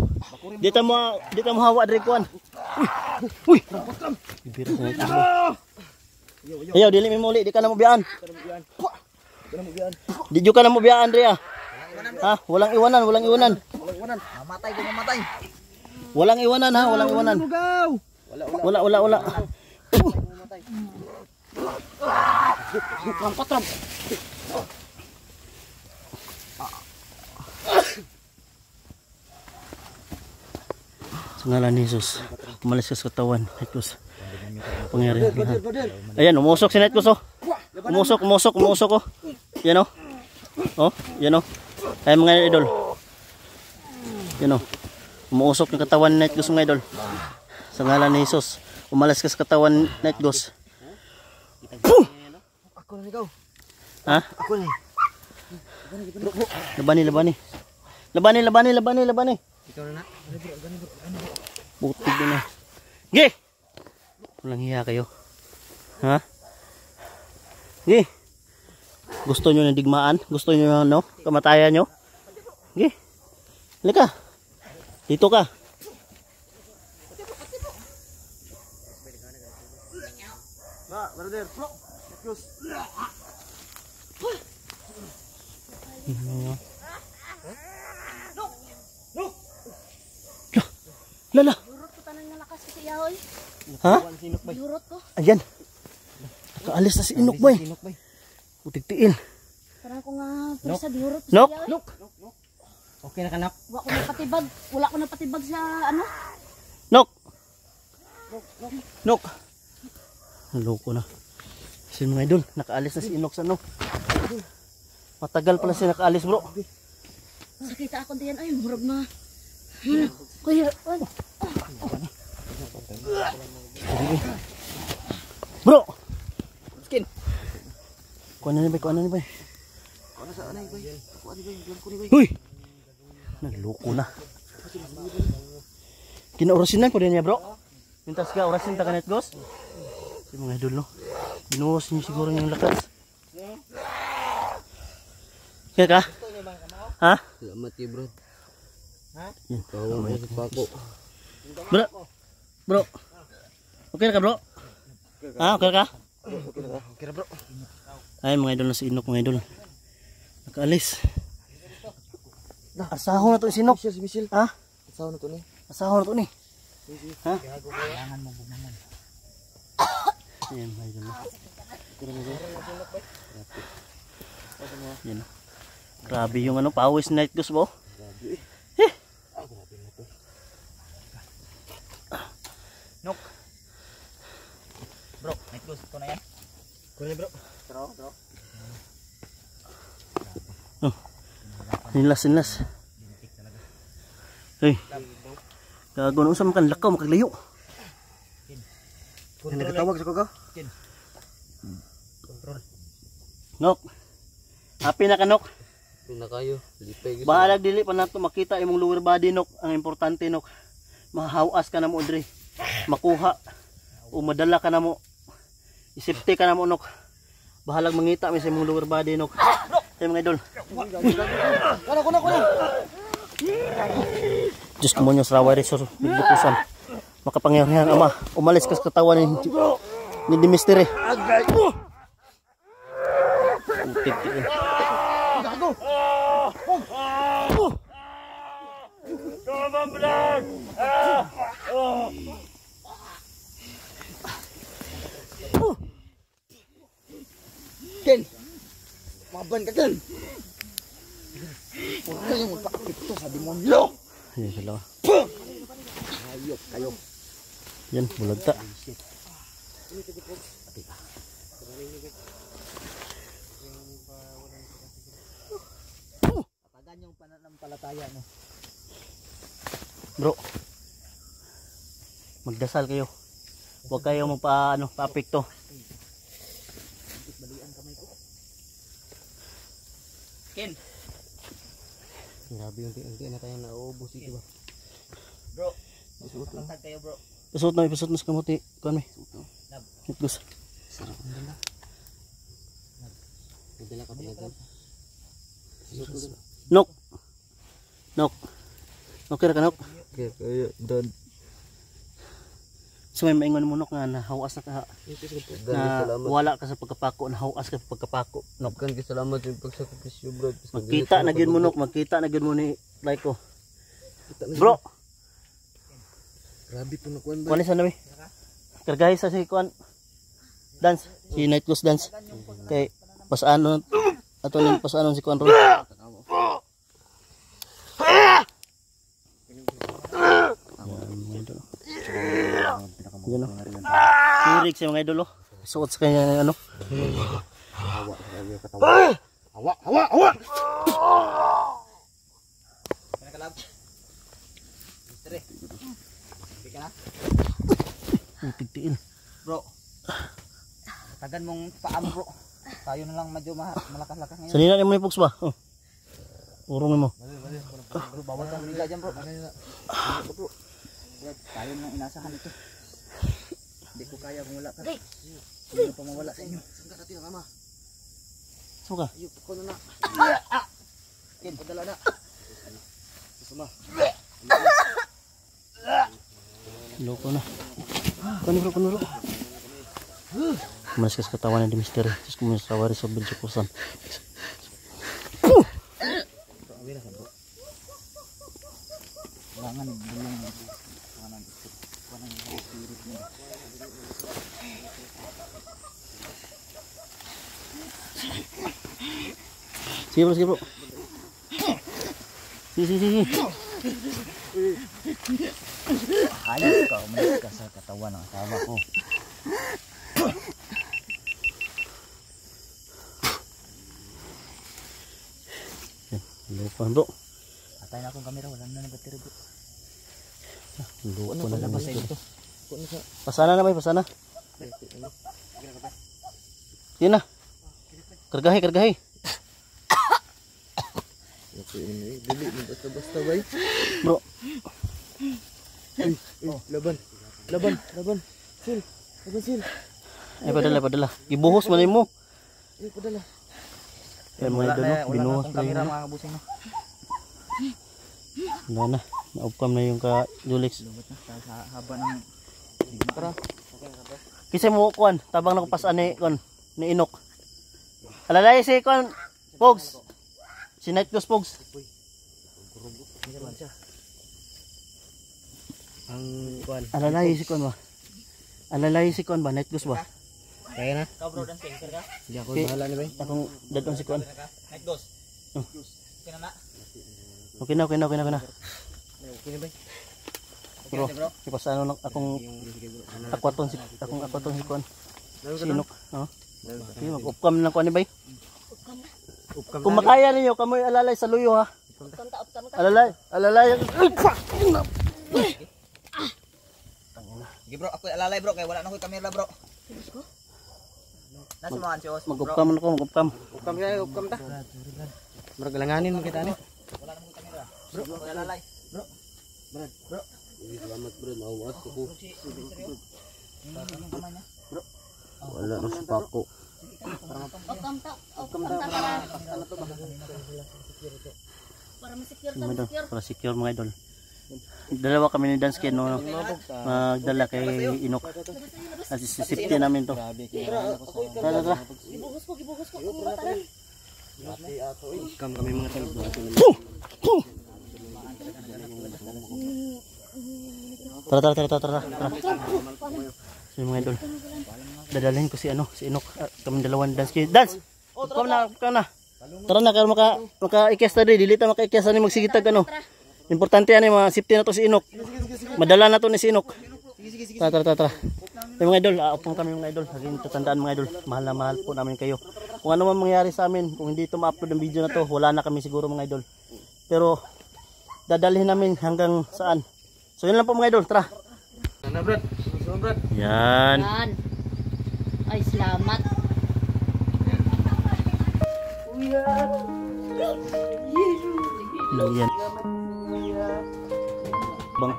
Dito mo hawa diri kuan. Uy. Bibira sa Night Ghost. Ayaw, dili mi muli, di ka na mo biyaan. Di ka na mo biyaan diri ah. Ha, walang iwanan. Mamatay ko mamatay. Walang iwanan ha, walang iwanan. Wala. Patram. Sa ngalan ni Jesus, umalis ka sa katawan, Night Ghost. Pangyarihan. Ayan, umusok si Night Ghost oh. Umusok oh. Yan oh. Oh, yan oh. Ay mga idol. Yan oh. Umusok ng katawan ni Night Ghost mga idol. Sa ngalan ni Jesus, umalis ka sa katawan Night Ghost. Ako na ikaw. Ha? Ako na. Labani. Ikaw na na. Butig na. Ge! Walang hiya kayo. Ha? Ge! Gusto nyo ng digmaan? Gusto nyo ng kamatayan nyo? Ge! Halika. Dito ka. Ba, brother. Excuse. Lala. Yurot ko tanang nalakas kasi yahoy. Ha? Yurot ko. Ayan. Kaalis na si Inok boy. Sinok bay. Putig-tiin. Parang ko nga pursa yurot ko Nok. sa yahoy. Okay na kanak. Wala ko napatibag sa ano. Nok. Nok. Loko na. Sino mga idol? Nakaalis na si Inok sa ano. Matagal pala siya nakaalis bro. Sakita ako diyan ay murag na. Kuya, ano? Bro. Skin. Kuha na ni bay. Ano sa anay bay? Ako ani bay, glam ko ni bay. Huy. Nagloko na. Kinaorasinan ko din niya bro. Mintas ka orasin ta kanet gos. Si mga idol no. Binuhos niyo siguro yung lakas. Kaya ka? Ha? Salamat kay bro. Ha? Tawa mo sa pako. Bro. Okay na ka bro? Ha? Okay ka? Okay na bro. Ay mga idol na si Inok mga idol. Nakaalis. Asahon na to si Inok. Misil. Ha? Asaw na to ni. Asahon na to ni. Ha? Kailangan mo bugnaman. Ayan mga idol na. Yan. Grabe yung ano, pawis Night Ghost bo. Nok. Bro, Night Ghost ko na yan. Kunin bro. Nilas. Hey. Gago nung sa makan lakaw makaglayo. Kunin nagtawag sa ko. Control. Nok. Happy na ka Nok. Pina kayo. Lipay gyud. Bahalag dili pa nato makita imong lower body Nok. Ang importante Nok. Mahawas ka na mo Andre. Makuha o madala ka na mo. Isipte ka na mo Nok. Bahalag mangita mi sa imong lower body Nok. Ay mga idol. Kuno. Diyos ko mo nyo sa raway resor. Bigbukusan. Makapangyarihan ama. Umalis ka sa katawan ni Dimisteri. Putik eh. Ken. Maban ka Ken. Huwag kayong magpakapito sa demonyo. Ayan sila. Ayok kayo. Yan, bulag ta. Tagan yung pananampalataya mo. Bro. Magdasal kayo. Huwag kayo pa-apekto. Ken. Grabe yung tingin na tayo nauubos ito ba. Bro. Matag kayo bro. Pasot na sa kamuti. Kuhan may. Night Ghost. Sarap ang dala. Madala ka pinagan. Nok. Okay ra ka Nok. Okay, kayo dad. So may maingon mo Nok nga nahawas na ka. Na wala ka sa pagkapako, nahawas ka sa pagkapako. Nok. Kan salamat yung pagsakripisyo bro. Magkita na gyud mo Nok, magkita na gyud mo ni Laiko. Bro, Grabe po nakuan ba? kuan sa nabi. Kargahi sa si kuan. Dance, si Night Ghost dance. Kay pasano ato ning pasano si kuan ron. Yan o. Hirig siya mga idol o. Suot sa kanya ano. Hawa! Kena kalab. Misteri. ka na. Tigtiil. Bro. Tagan mong paam bro. Tayo na lang medyo malakas-lakas ngayon. Sanina mo ni Pugs ba? Oh. Urong mo. Bro, bawal kang liga dyan bro. Bro. Tayo nang inasahan ito. Hindi ko kaya kung wala ka. Hindi pa mawala sa inyo. Sangka natin ang ama. Suka. Ayun, ko na na. Kin, padala na. Susuma. Loko na. Kunuro. Mas kas ketawanan di misteri. Terus kemudian sawari sobil cukusan. Kailangan bulong kanan spirit niya. Sige bro. Si. Ayos ka, umalis ka sa katawan ng asawa ko. Lupa bro. Atay na akong kamera, wala na battery bro. Lupa na Labas labas sa ito. Pasana na bay, pasana. Sige na. Kargahe. Dili mo basta-basta bay. Bro. Laban. Sil. Ay padala. Ibuhos man mo. Padala. Yan mga idol, no? Binuhos na kamera yun. mga kabusing no. Wala na. Naupkam na yung ka Julix. Lubot na sa haba ng digma. Kasi mo kuan, tabang nakapasaan ni kon ni Inok. Alalay si kon Pogs. Si Night Ghost Pogs. Ang kuan. Alalay si kon ba Night Ghost ba? Kaya na. Ikaw bro, dancing ka? Hindi ako Okay. bahala ni bay. Akong dadon si kon. Night ghost. Kina na. Okay na. Okay na bay. Bro, ipasano lang akong akwaton si kon. Si Inok. Oh. Sige, mag-upcam na kuan ni bay. Kung makaya ninyo kamoy alalay sa luyo ha. Alalay. Sige bro, ako alalay bro, kaya wala na ko kamera bro. Nasa mga ansios bro. Mag-upcam na ko, mag-upcam. Upkam ta. Murag langanin mo kita ni. Wala na ko kamera. Bro, ako alalay. Bro. Salamat bro, nauwas ko. Yung kamay niya. Wala na sa pako. Okam ta para masecure. Para secure mga idol. Dalawa kami ni Dansky no. Magdala kay Inok. Kasi safety namin to. Tara. Gibuhos ko. Tara. Upkam kami mga tol. Tara. So mga idol. Dadalhin ko si Inok. Kami dalawa ni Dansky. Dans. Come na. Tara na kaya maka-ikes na dili ta maka-ikes ni magsigitag ano. Importante yan mga safety na to si Inok. Madala na to ni si Inok. Tara. Mga idol, upong kami mga idol. Laging tatandaan mga idol, mahal na mahal po namin kayo. Kung ano man mangyari sa amin, kung hindi ito ma-upload ang video na to, wala na kami siguro mga idol. Pero dadalhin namin hanggang saan. So yun lang po mga idol, tara. Yan. Ay, salamat. Yan. Bang.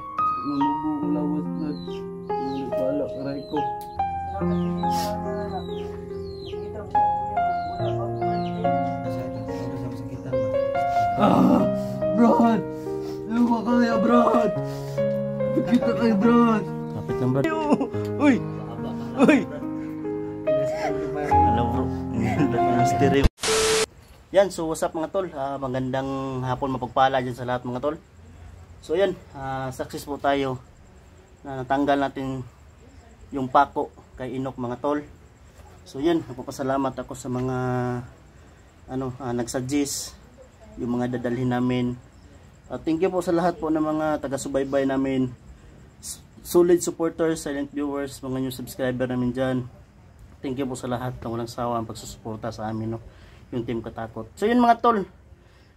Brad! Lupa kaya, Brad! Kita kayo, Brad! Kapit ng brad. Uy! Hello bro. Mystery. Yan, so what's up mga tol? Magandang hapon, mapagpala dyan sa lahat mga tol. So yan, success po tayo na natanggal natin yung pako kay Inok mga tol. So yan, nagpapasalamat ako sa mga nagsuggest yung mga dadalhin namin. Thank you po sa lahat po ng mga taga-subaybay namin, solid supporters, silent viewers, mga new subscriber namin dyan. Thank you po sa lahat ng walang sawa ang pagsusuporta sa amin, no? Yung Team Katakot. So yun mga tol,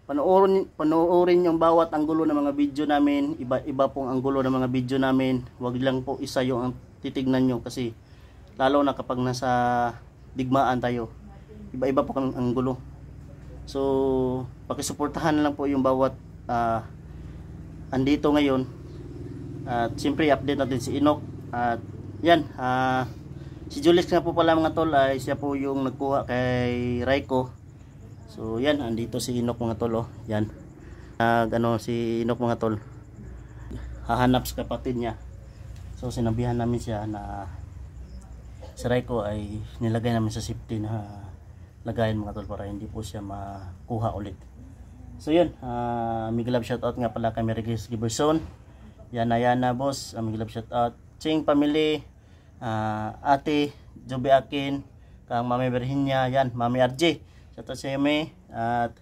panoorin yung bawat anggulo ng mga video namin. Iba pong anggulo ng mga video namin. Huwag lang po isa yung titignan nyo kasi lalo na kapag nasa digmaan tayo. Iba-iba po kami anggulo. So, pakisuportahan lang po yung bawat andito ngayon. At siyempre update natin si Enoch. At yan, si Julix nga po pala mga tol ay siya po yung nagkuha kay Raiko. So yan, andito si Enoch mga tol, oh. Yan. Si Enoch mga tol. Hahanap sa kapatid niya. So sinabihan namin siya na si Raiko ay nilagay namin sa safety na lagayan mga tol para hindi po siya makuha ulit. So yun, big love shoutout nga pala kay Merigis Giberson. Yana boss, big love shoutout. Ching family, ate Joby Akin, kang Mami Virginia, yan, Mami RJ. Shoutout sa Yame at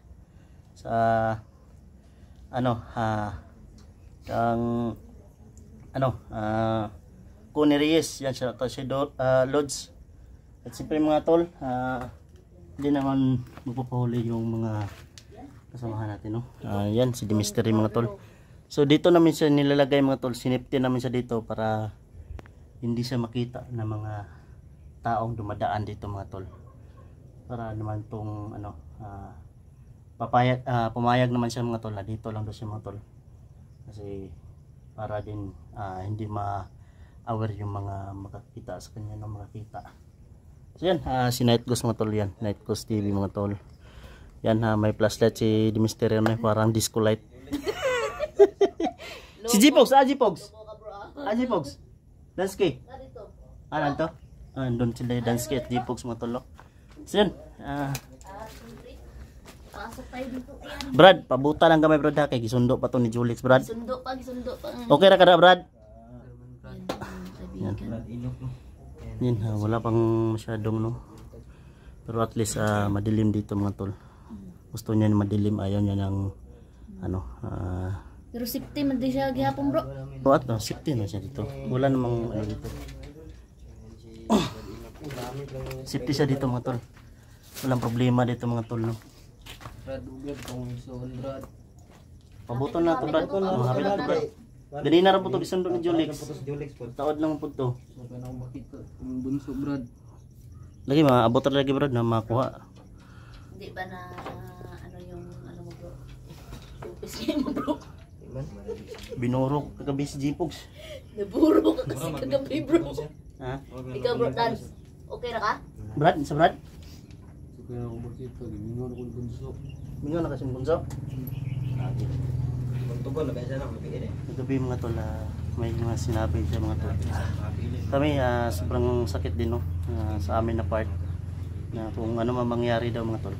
sa Kuni Reyes, yan, shoutout si Lods. At siyempre mga tol, hindi naman magpapahuli yung mga kasamahan natin, no? Yan, si Mystery mga tol. So dito namin siya nilalagay mga tol, sinipti namin siya dito para hindi siya makita ng mga taong dumadaan dito mga tol. Para naman tong pumayag naman siya mga tol na dito lang daw siya mga tol. Kasi para din hindi ma-aware yung mga makakita sa kanya na makakita. So yan, si Night Ghost mga tol yan. Night Ghost TV mga tol. Yan, may flashlight si Mystery na parang disco light. Si G-Pogs, G-Pogs. G-Pogs. Dansky. Nanto? Doon sila Dansky at G-Pogs mga tol. So yan. Pasok tayo dito. Brad, pabuta lang gamay Brad ha. Kay gisundo pa to ni Julix Brad. Gisundo pa. Okay ra kada Brad? Yan. Yan, wala pang masyadong no. Pero at least madilim dito mga tol. Gusto niya madilim, ayaw niya ng pero safety man di siya gihapon bro. What no, safety na siya dito. Wala namang dito. Safety siya dito mga tol. Walang problema dito mga tol no. Brad, ugad kung isuon Brad. Pabuton na to Brad. Hapit na Brad. Dali na ra po to gisundo ni Julix. Taod lang po to. So kana makita yung bunso Brad. Lagi maabot lagi Brad na makuha. Hindi ba na mo bro? Upis mo bro. Binuro kagabi si G-Pogs. Naburo ka kasi kagabi bro. Ha? Ikaw bro, dance. Okay na ka? Brad, sa Brad? So kaya ako makita, gimingon ako yung bunso. Mingo na kasi bunso. Magtugon na kaya siya na mapigil eh. Kagabi mga tol, may mga sinabi siya mga tol. Kami sobrang sakit din no sa amin na part na kung ano man mangyari daw mga tol.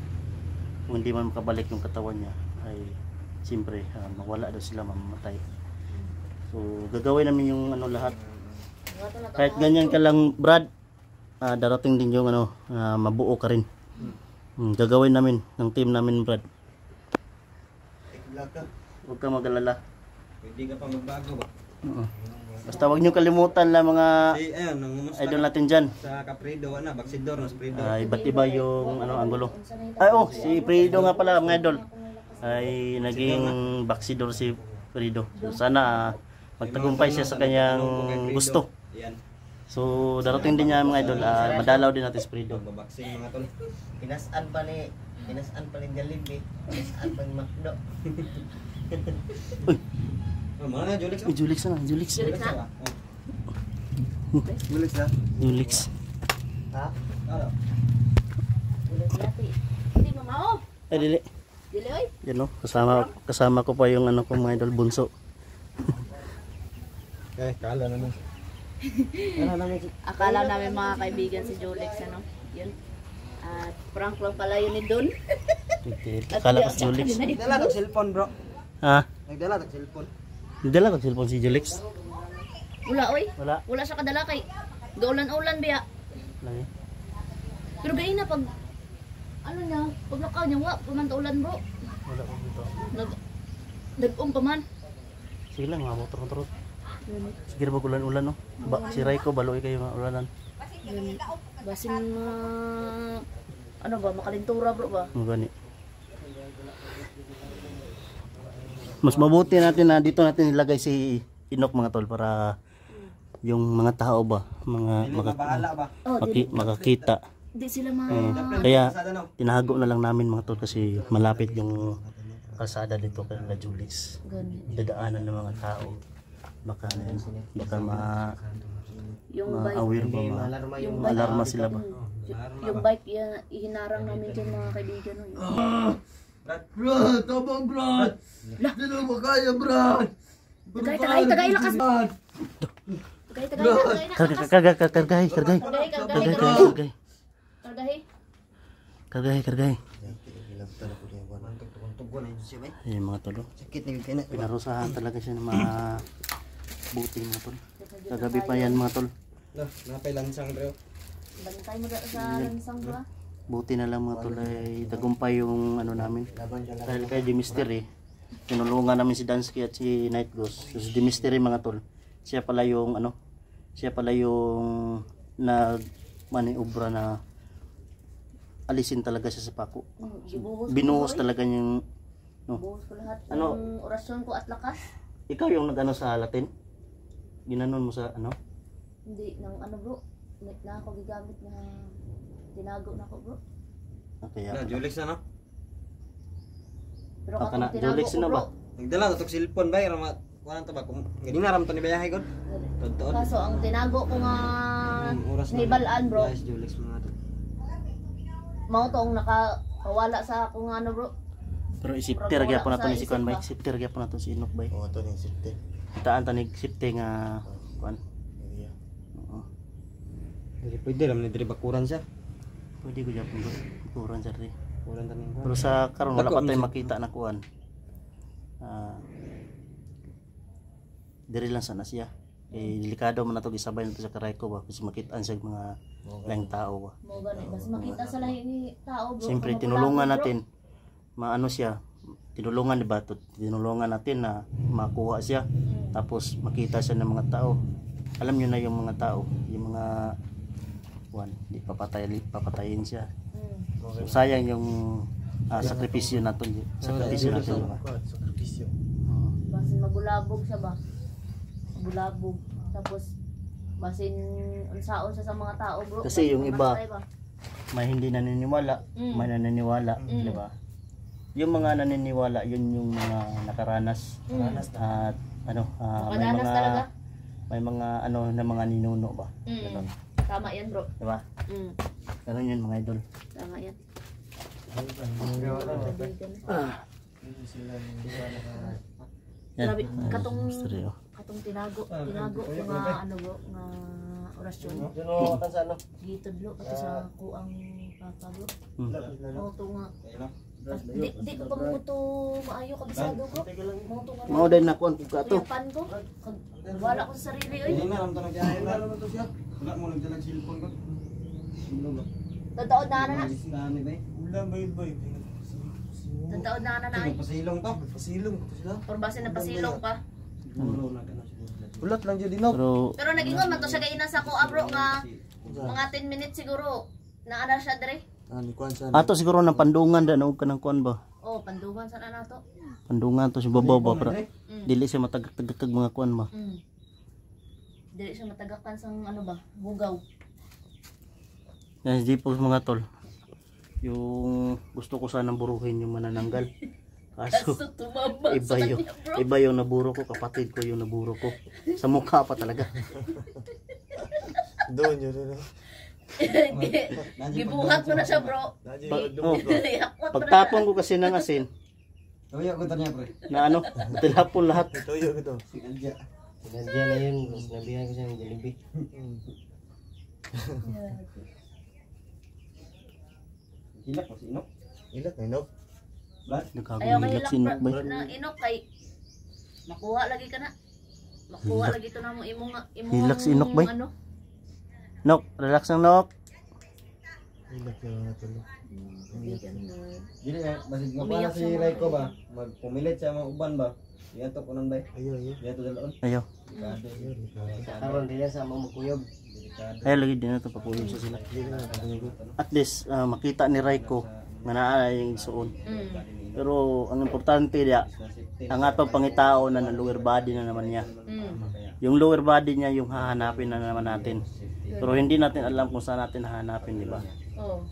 Kung hindi man makabalik yung katawan niya ay siyempre mawala daw sila, mamamatay. So gagawin namin yung lahat. Kahit ganyan ka lang Brad, darating din yung mabuo ka rin. Gagawin namin ng team namin Brad. Huwag ka mag-alala. Hindi ka pa magbago ba? Basta huwag nyo kalimutan lang mga Ayun, nangumusta idol natin dyan. sa Caprido, Baksidor, Sprido. Iba't iba yung anggulo. Si Fredo nga pala mga idol. Ay naging baksidor si Fredo. So sana magtagumpay siya sa kanyang gusto. Yan, So darating din niya mga idol, madalaw din natin si Fredo. babaksing mga tol. Inasaan pa ni Jollibee. Inasaan pa ni Macdo. Mana Julix? Julix na, Julix. Julix na? Julix na? Julix. Ha? Julix lati. Hindi mamaob. Ay dili. Dili oy. Yan no, kasama ko pa yung ko mga idol bunso. Kala naman. Akala namin mga kaibigan si Julix yun. At prank lang pala yun ni Don. Akala ko si Julix. Nagdala tag cellphone bro. Ha? Nagdala tag cellphone. Dala ko cellphone si Julix. Wala oy. Wala. Wala sa kadala kay gaulan-ulan biya. Lagi. Pero gayon na pag pag nakaw niya wa pamantaulan bro. Wala ko dito. Nag-um pa man. Sige lang, motor-motor. Sige ba ulan-ulan no? Si Raiko baloy kayo mga ulanan. Basin makalintura bro ba? Gani. Mas mabuti natin na dito natin ilagay si Inok mga tol para yung mga tao ba, mga Bahala ba? makakita. Di sila Kaya tinago na lang namin mga tol kasi malapit yung kalsada dito kay La Julis. Dadaanan ng mga tao. Baka yung bike, aware ba, yung alarma sila ba? yung bike ihinarang namin dyan mga kaibigan. Brad, tabang Brad. Hindi na makaya Brad. Tagay lakas. Kargay. Ayun mga tol. Pinarusahan talaga siya ng mga buti mga tol. Kagabi pa yan mga tol. Napay lansang bro. Bantay mo sa lansang ba? Buti na lang mga tol ay tagumpay yung ano namin. Dahil kay The Mystery, tinulungan namin si Dansky at si Night Ghost. So, si The Mystery mga tol, siya pala yung nagmaniobra na alisin talaga siya sa pako. Binuhos talaga yung Buhos ko lahat ng orasyon ko at lakas. Ikaw yung nag-ano sa Latin? Ginanon mo sa ano? Hindi, bro. Net na ako gigamit na tinago na ako bro. Okay, Julix na no? Pero Aka kapag na, tinago Julix ko na bro. ba? Nagdala na itong cellphone ba? Kuhaan ito ba? Gani nga ram ito ni Bayahay ko? Totoo. Kaso ang tinago ko nga Oras na. nibalaan bro. Guys, Julix mga ito. Mao tong nakawala sa akong ano bro. Pero isipter gyapon nato ni si Kuan bay. Isipter gyapon nato si Inok bay. Oo, ito yung safety. Kitaan ta ni sipte nga Kuan. Oo. Hindi pwede ram ni diri bakuran siya. Pwede ko gyapon bro. Kuran sa ri. Kuran tanin ko. Pero sa karon wala pa tay makita na Kuan. Diri lang sana siya. Delikado man nato gisabay nato sa karay ko ba kasi makitaan sa mga laing tao ba. Mo gani basta makita sa lahi ni tao bro. Siyempre Kamapulabo, tinulungan bro. natin maano siya. Tinulungan diba? Tinulungan natin na makuha siya. Tapos makita siya ng mga tao. Alam niyo na yung mga tao, yung mga di papatayin siya. So, sayang yung sakripisyo natin. Sakripisyo natin. Basin magulabog siya ba? Magulabog. Tapos basin unsaon siya sa mga tao bro. Kasi yung iba, Mamatay ba? may hindi naniniwala, may naniniwala, di ba? Yung mga naniniwala, yun yung mga nakaranas. At Nakadanas talaga. may mga na mga ninuno ba? Ganun. Tama yan bro. Di ba? Ganun yun mga idol. Tama yan. Yan. Grabe, katong Mystery, oh. tinago yung nga bro, nga orasyon. Gitod bro, kato sa kuang papa bro. Mo to nga. Di ko pa mo to maayo kabisado bro. Mo to nga. Mao din na kuan ka to. Kuyapan ko. Wala ko sa sarili oy. Hindi na ram ito na Bayahay na. Wala mo nagdala cellphone ko. Totoo na na. Dami ba? Ulam bay. Totoo na na ay. Pasilong to. Pasilong ko sila. Or base na pasilong pa. Siguro na gano'n. Ulat lang dyan dinaw. Pero Nagingon man to siya gaina sa kuha bro nga mga 10 minutes siguro. Naana siya dire. Ni Kwan sa. ato siguro ng pandungan da og kanang kuan ba? Oh, pandugan sa na to. Pandungan to si babaw ba para dili siya matagtagtag mga kuan ba. Dili siya matagakan sang ano ba, bugaw. Yan di po mga tol. Yung gusto ko sanang buruhin yung manananggal. Kaso Tumama iba yung naburo ko, kapatid ko yung naburo ko. Sa mukha pa talaga. Doon yun. Gibuhat mo na siya bro. Pagtapon ko kasi ng asin, Tuyo ko niya pre. na tilapon lahat. Tuyo ko to. Sinadya na yun. Mas nabihan ko siya ng Jollibee. Hilak mo si Inok. Ilat na inok. Ayaw kay Nagkagulilak sinok ba? na inok kay makuha lagi ka na. Makuha lagi to na mo imong Hilak si Inok, bay. ano. Nok, relax lang Nok. Ilat yung mga tulo. Dili basit nga para si Raiko ba? Magpumilit sa mga uban ba? Iyato ko nang bay. Ayo. Iyato dalon. Ayaw. Karon din yan sa mga makuyog. Ayaw lagi din na ito papuyog sa sila. At least makita ni Raiko nga naa yung suon. Mm. Pero ang importante diya, ang atong pangitao na lower body na naman niya. Yung lower body niya yung hahanapin na naman natin. Pero hindi natin alam kung saan natin hahanapin, di ba? Oo.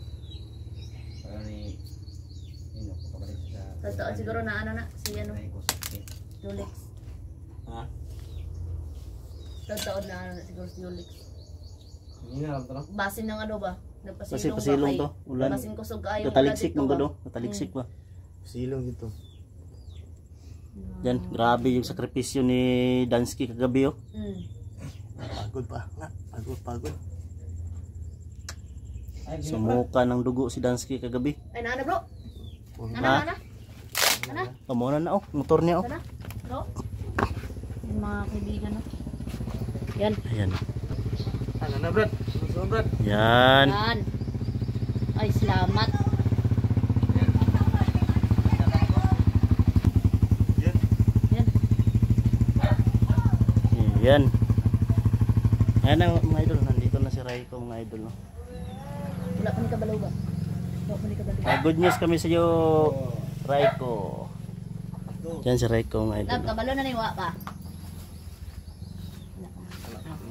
Totoo siguro na ano na, si ano, Yulix. Ha? Totoo na ano na siguro si Yulix. Hindi na alam to. Basin ng ano ba? Kasi pasilong to, ulan. Basin kusog kayo. Kataliksik ng gudo, kataliksik ba? Silong dito. Yan, grabe yung sakripisyo ni Dansky kagabi oh. Pagod pa, pagod. Sumuka ng dugo si Dansky kagabi. Ay, nana bro. Ha? Nana. Kamunan na oh, motor niya oh. Nana. Bro. Yung mga kaibigan no. Yan. Ayan. Ano na, Brad? Gusto mo, Brad? Yan. Yan. Ay, salamat. Yan. Ayan ang mga idol, nandito na si Raiko mga idol no. Wala pa ni kabalo ba? Wala pa ni kabalo. Good news kami sa iyo, Raiko. Yan si Raiko mga idol. Lab, kabalo na niwa pa.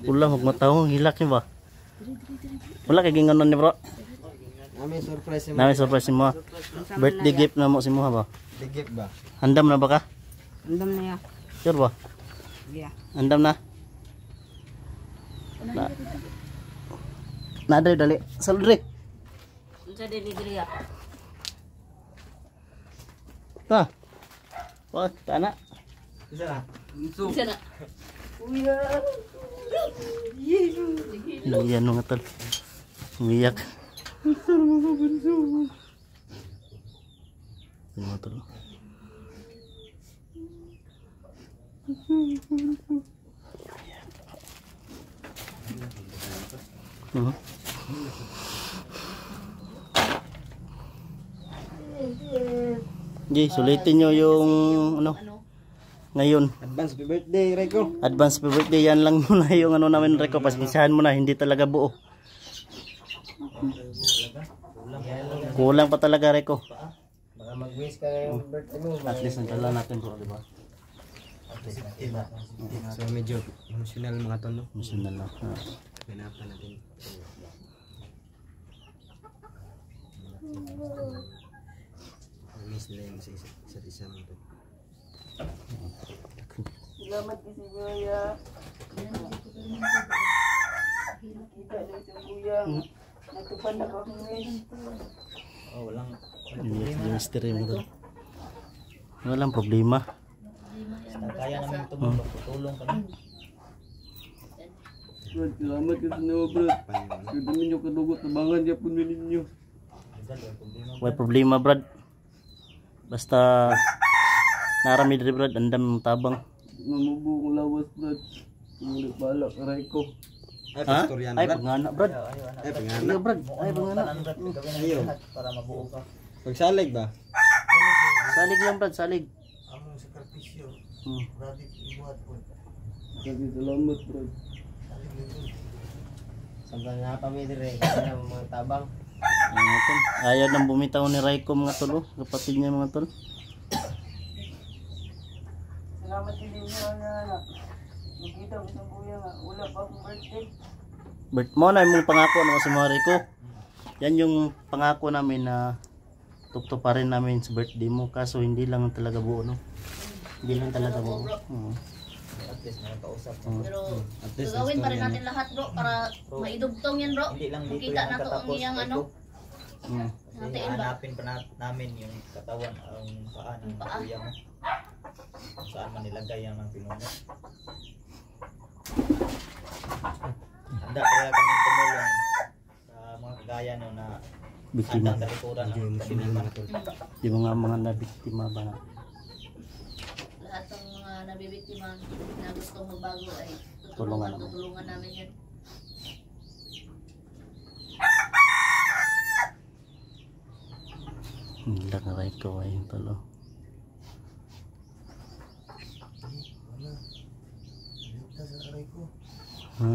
Ulang magmatawang hilak niyo ba? Wala kay ginganon ni bro. Namin surprise mo. Namin surprise mo. Birthday gift na mo si mo ba? Tigip ba? Handam na ba ka? Andam na ya. Sure ba? Yeah. Handam na. Na dali. Saludri. Unsa dili ya? Ta. Wah, kana. Isa na. Isa na. Iyan nung tol. Umiyak. Ano tol? Sulitin nyo yung ano ngayon. Advance happy birthday, Rico. Advance happy birthday, yan lang muna yung ano namin Rico. Pasminsahan mo na, hindi talaga buo. Kulang pa talaga Rico. Baka mag-wish ka ngayong birthday mo. At least nagdala natin bro, diba? So medyo emotional mga to, no? Emotional lang. Pinapan natin. Miss nila yung isa't isa mo to. Salamat kasi kuya. Kita na sa kuya. Natupan ako ngayon. Oh, walang Yung mystery mo to. Walang problema. kaya namin tumulong, tutulong kami. Brad, salamat kasi naman Brad. Kada ninyo kadugot, tabangan niya po ninyo. May problema brad. Basta narami diri brad, andam yung tabang. Mamubo kong lawas Brad. Tumulit bala, karay ko. Ay, Ha? pastor yan, Ay Brad. pangana brad. Ay, pangana. Ay brad. Ay pangana. Ayaw. Para mabuo ka. Pagsalig ba? Salig lang brad, salig. Among sakripisyo. Hmm. Radik ibuhat po. Kasi salamat Brad. Sampai nga kami dire, kaya mga tabang. Mga tol. Ayaw nang bumitaw ni Raiko mga tol. Kapatid niya mga tol. Salamat din niyo na nakita ko sa kuya nga. Wala pa akong birthday. Bert mo na yung pangako ng si mga Raiko. Yan yung pangako namin na tutuparin namin sa birthday mo. Kaso hindi lang talaga buo no. Hindi lang talaga buo. At least nakakausap. Pero At least gagawin pa rin story natin lahat bro para maidugtong yan bro. Hindi lang dito Makita yan na to ang nakatapos. iyang ano. Hmm. Kasi Natiin ba? hanapin pa namin yung katawan, ang paa ng Yung paa. kuya mo. Kung saan man nilagay yan ng pinuno. Handa kaya kami tumulong sa mga kagaya nyo na Biktima. handang talikuran ng Emotional kalimitan. mga to. Yung mga nabiktima ba na. Lahat ng mga nabibiktima na gustong magbago ay Tulungan. tutulungan namin yan. Hindi lang Raiko ay yung tolo. Ha?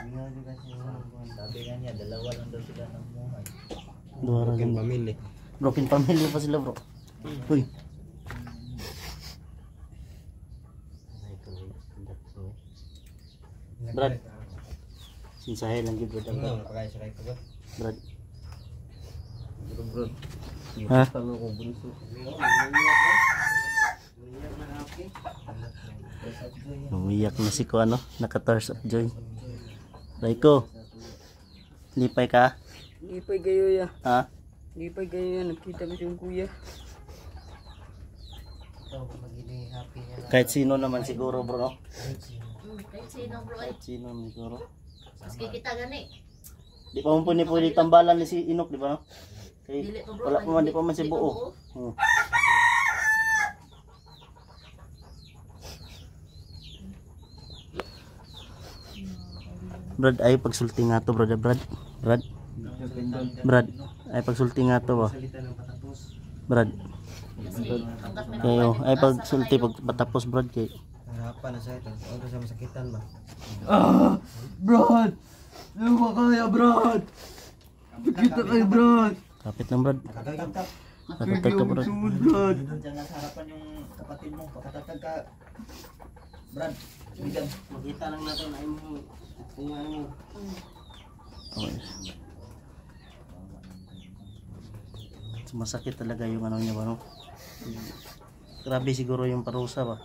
Sabi nga niya, dalawa lang daw sila ng muhay. Broken family. Broken family pa sila, bro. Uy. Brad. Sinsahe lang gid Brad. Pagkaya sa ko ba? Brad. Ha? Umiyak na si ko ano, naka-tears of joy. Raiko. Lipay ka? Lipay kayo ya. Ha? Lipay kayo ya. Nakita ko yung kuya. Kahit sino naman siguro bro, no? Kahit sino bro ay. Kahit sino naman siguro. Maski kita gani. Di pa mo pwede tambalan ni si Inok, di ba no? Kay Dili pa bro. wala pa man, di Dili- pa man si dili pa buo. buo. Hmm. Brad, ay pagsulti nga to, brad. Brad, ay pagsulti nga to ba? Brad, Kasi hanggat may kayo, pagkain, ay asa pagsulti kayo. pag patapos brad kay. Harapan na siya ito. Huwag siya masakitan ba? Brad! Ano ba kaya, Brad? Nakita kayo, Brad! Kapit lang brad. Nakagagantap. Natatag ka brad. Brad! Doon dyan nasa harapan yung kapatid mo. Pagkatatag ka. Brad, bigyan. Makita lang natin ay mo. Kung ano. Okay. Masakit talaga yung ano niya ba no? Grabe siguro yung parusa ba?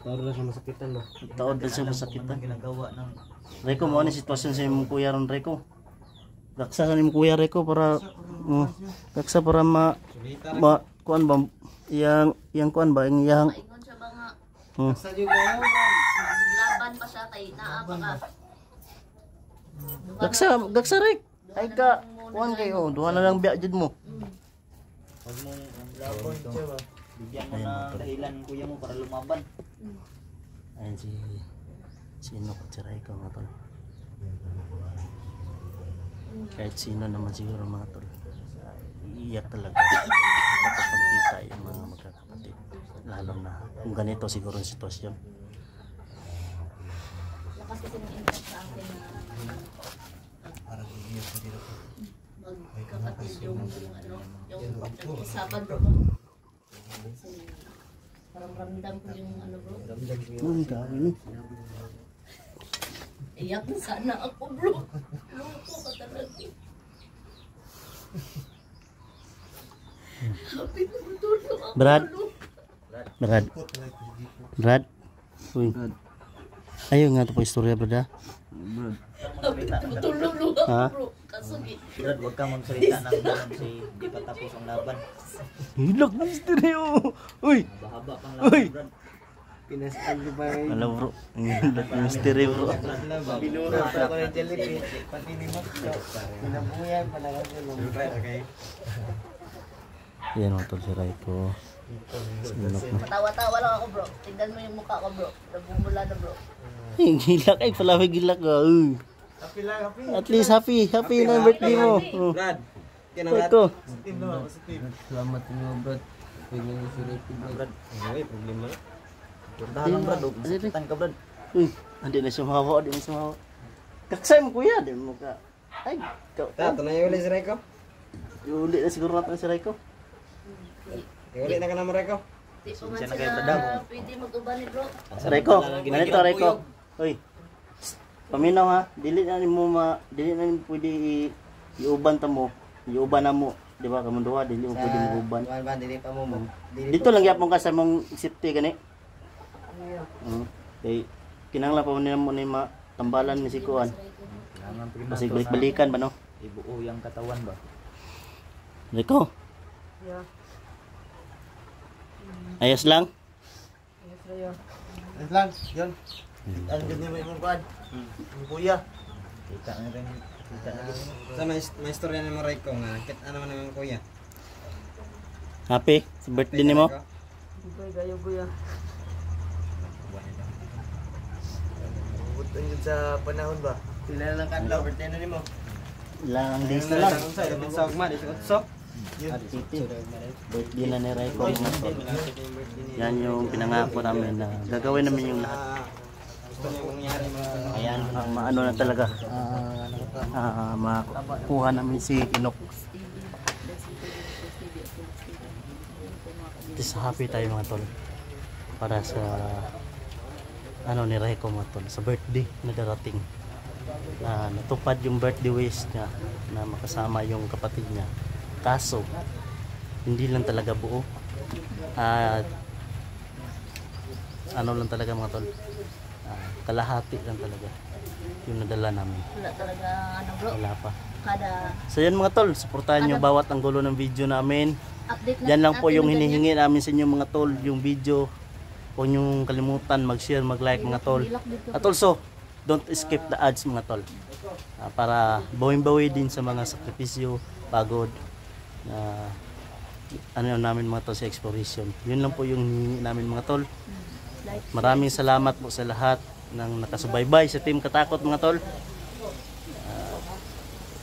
Taro na sa masakitan ba? Taod na siya masakitan. Ginagawa ng Reko mo ano sitwasyon sa imong kuya ron Reko? Daksa sa imong kuya Reko para daksa para kuan ba yang kuan ba yang Maingon siya ba nga Sa yung kayo, Brad. laban pa siya kay naa pa ka. daksa Rek. Ay ka kuan kayo duha na lang biya jud mo. Huwag mong labon siya ba? Bigyan mo ng dahilan ng kuya mo para lumaban. Ayun si Inok at si Reko mga tol. Kahit sino naman siguro mga tol. Iiyak talaga kapag kita yung mga magkakapatid. Lalo na kung ganito siguro ang sitwasyon. Lakas kasi ng impact sa akin na magkapatid yung ano, yung nag-isaban bro. Kasi parang ramdam ko yung ano bro. Ang dami no. Iyak na sana ako bro. Loko ka talaga. Happy na matulog ako. Brad. bro. Brad. Uy. Ayaw nga ito po istorya brad ha. Happy na matulog ako Ha? bro. Kasugi. Brad, huwag kang magsalita ng ganun si di pa tapos ang laban. Hilak na misteryo. Uy. Bahaba pang Uy. laban, Brad. Pinasal ko pa yung Alam bro. Hilak na misteryo bro. binuha pa ako ng jellyfish. Pati ni Makso. Pinabuyan pa na kasi nung okay. Yan mga tol si Reko. Si Inok na. Matawa-tawa lang ako bro. Tingnan mo yung mukha ko bro. Nabumula na bro. Ay, gilak ay palawig gilak ka. Uy. Happy lang, happy. At least happy na birthday mo. Oh. Brad, Reko. positive naman, positive. Salamat niyo, Brad. Pwede niyo si Ricky, Brad. Okay, problema na. Dahan lang, Brad. Huwag masakitan ka, Brad. Uy, hindi na sumawa, hindi na sumawa. Kaksay mo kuya, di mo ka. Ay, Tato na yung uli si Rico. uli na siguro natin si Reko. Uli na ka naman, Rico. Di pa man Siya na sila kayo, Brad. pwede mag-uban ni bro. Reko, ganito Reko. Uy, paminaw ha, dili na pwede iuban ta mo. Iuban na mo, di ba? Kamunduha, dili mo pwede mag-uban. Ba, dili pa mo mo. Dito lang yapon ka sa mong safety gani. Kay kinahanglan pa mo ni tambalan ni si Kuan. Kailangan pa Kasi balik-balikan ba no? ibuo yung katawan ba? Reko. Ayos lang. Yes lang, yun. Ang ganda mo yung kuwan. Yung kuya. Kita na rin. Kita na rin. Sa may istorya ni mo, Rico, nga. Kit ano man yung kuya. Happy sa birthday nimo. Kayo kuya. Buto yun sa panahon ba? Pila lang kadlaw, birthday na nimo. Ilang days na lang. Sa ugma, di sa At 18. Birthday na ni Reko mga tol. Yan yung pinangako namin na gagawin namin yung lahat. gusto mo mangyari Ayan, maano na talaga. Makuha namin si Inok. Just happy tayo mga tol. Para sa ni Reiko mga tol. Sa birthday na darating. Natupad yung birthday wish niya na makasama yung kapatid niya. Kaso, hindi lang talaga buo. Lang talaga mga tol. Kalahati lang talaga yung nadala namin. Wala talaga bro. Wala pa. Kada So yan mga tol, suportahan nyo bawat anggulo ng video namin. update na Yan lang po natin yung ng ganyan. hinihingi namin sa inyo mga tol, yung video. Huwag nyo kalimutan mag-share, mag-like mga tol. At also, don't skip the ads mga tol. Para bawin-bawi din sa mga sakripisyo, pagod. Namin mga tol sa exploration. Yun lang po yung hinihingi namin mga tol. Maraming salamat po sa lahat ng nakasubaybay sa Team Katakot mga tol.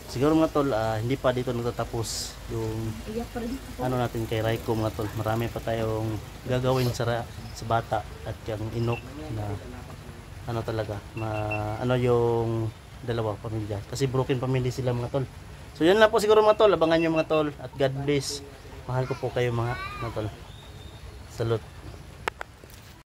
Siguro mga tol, hindi pa dito natatapos yung Iyak pa rin. natin kay Reiko mga tol. Marami pa tayong gagawin sa bata at yung Inok na talaga yung dalawa pamilya. Kasi broken family sila mga tol. So yun lang po siguro mga tol. Abangan nyo mga tol at God bless. Mahal ko po kayo mga tol. Salute.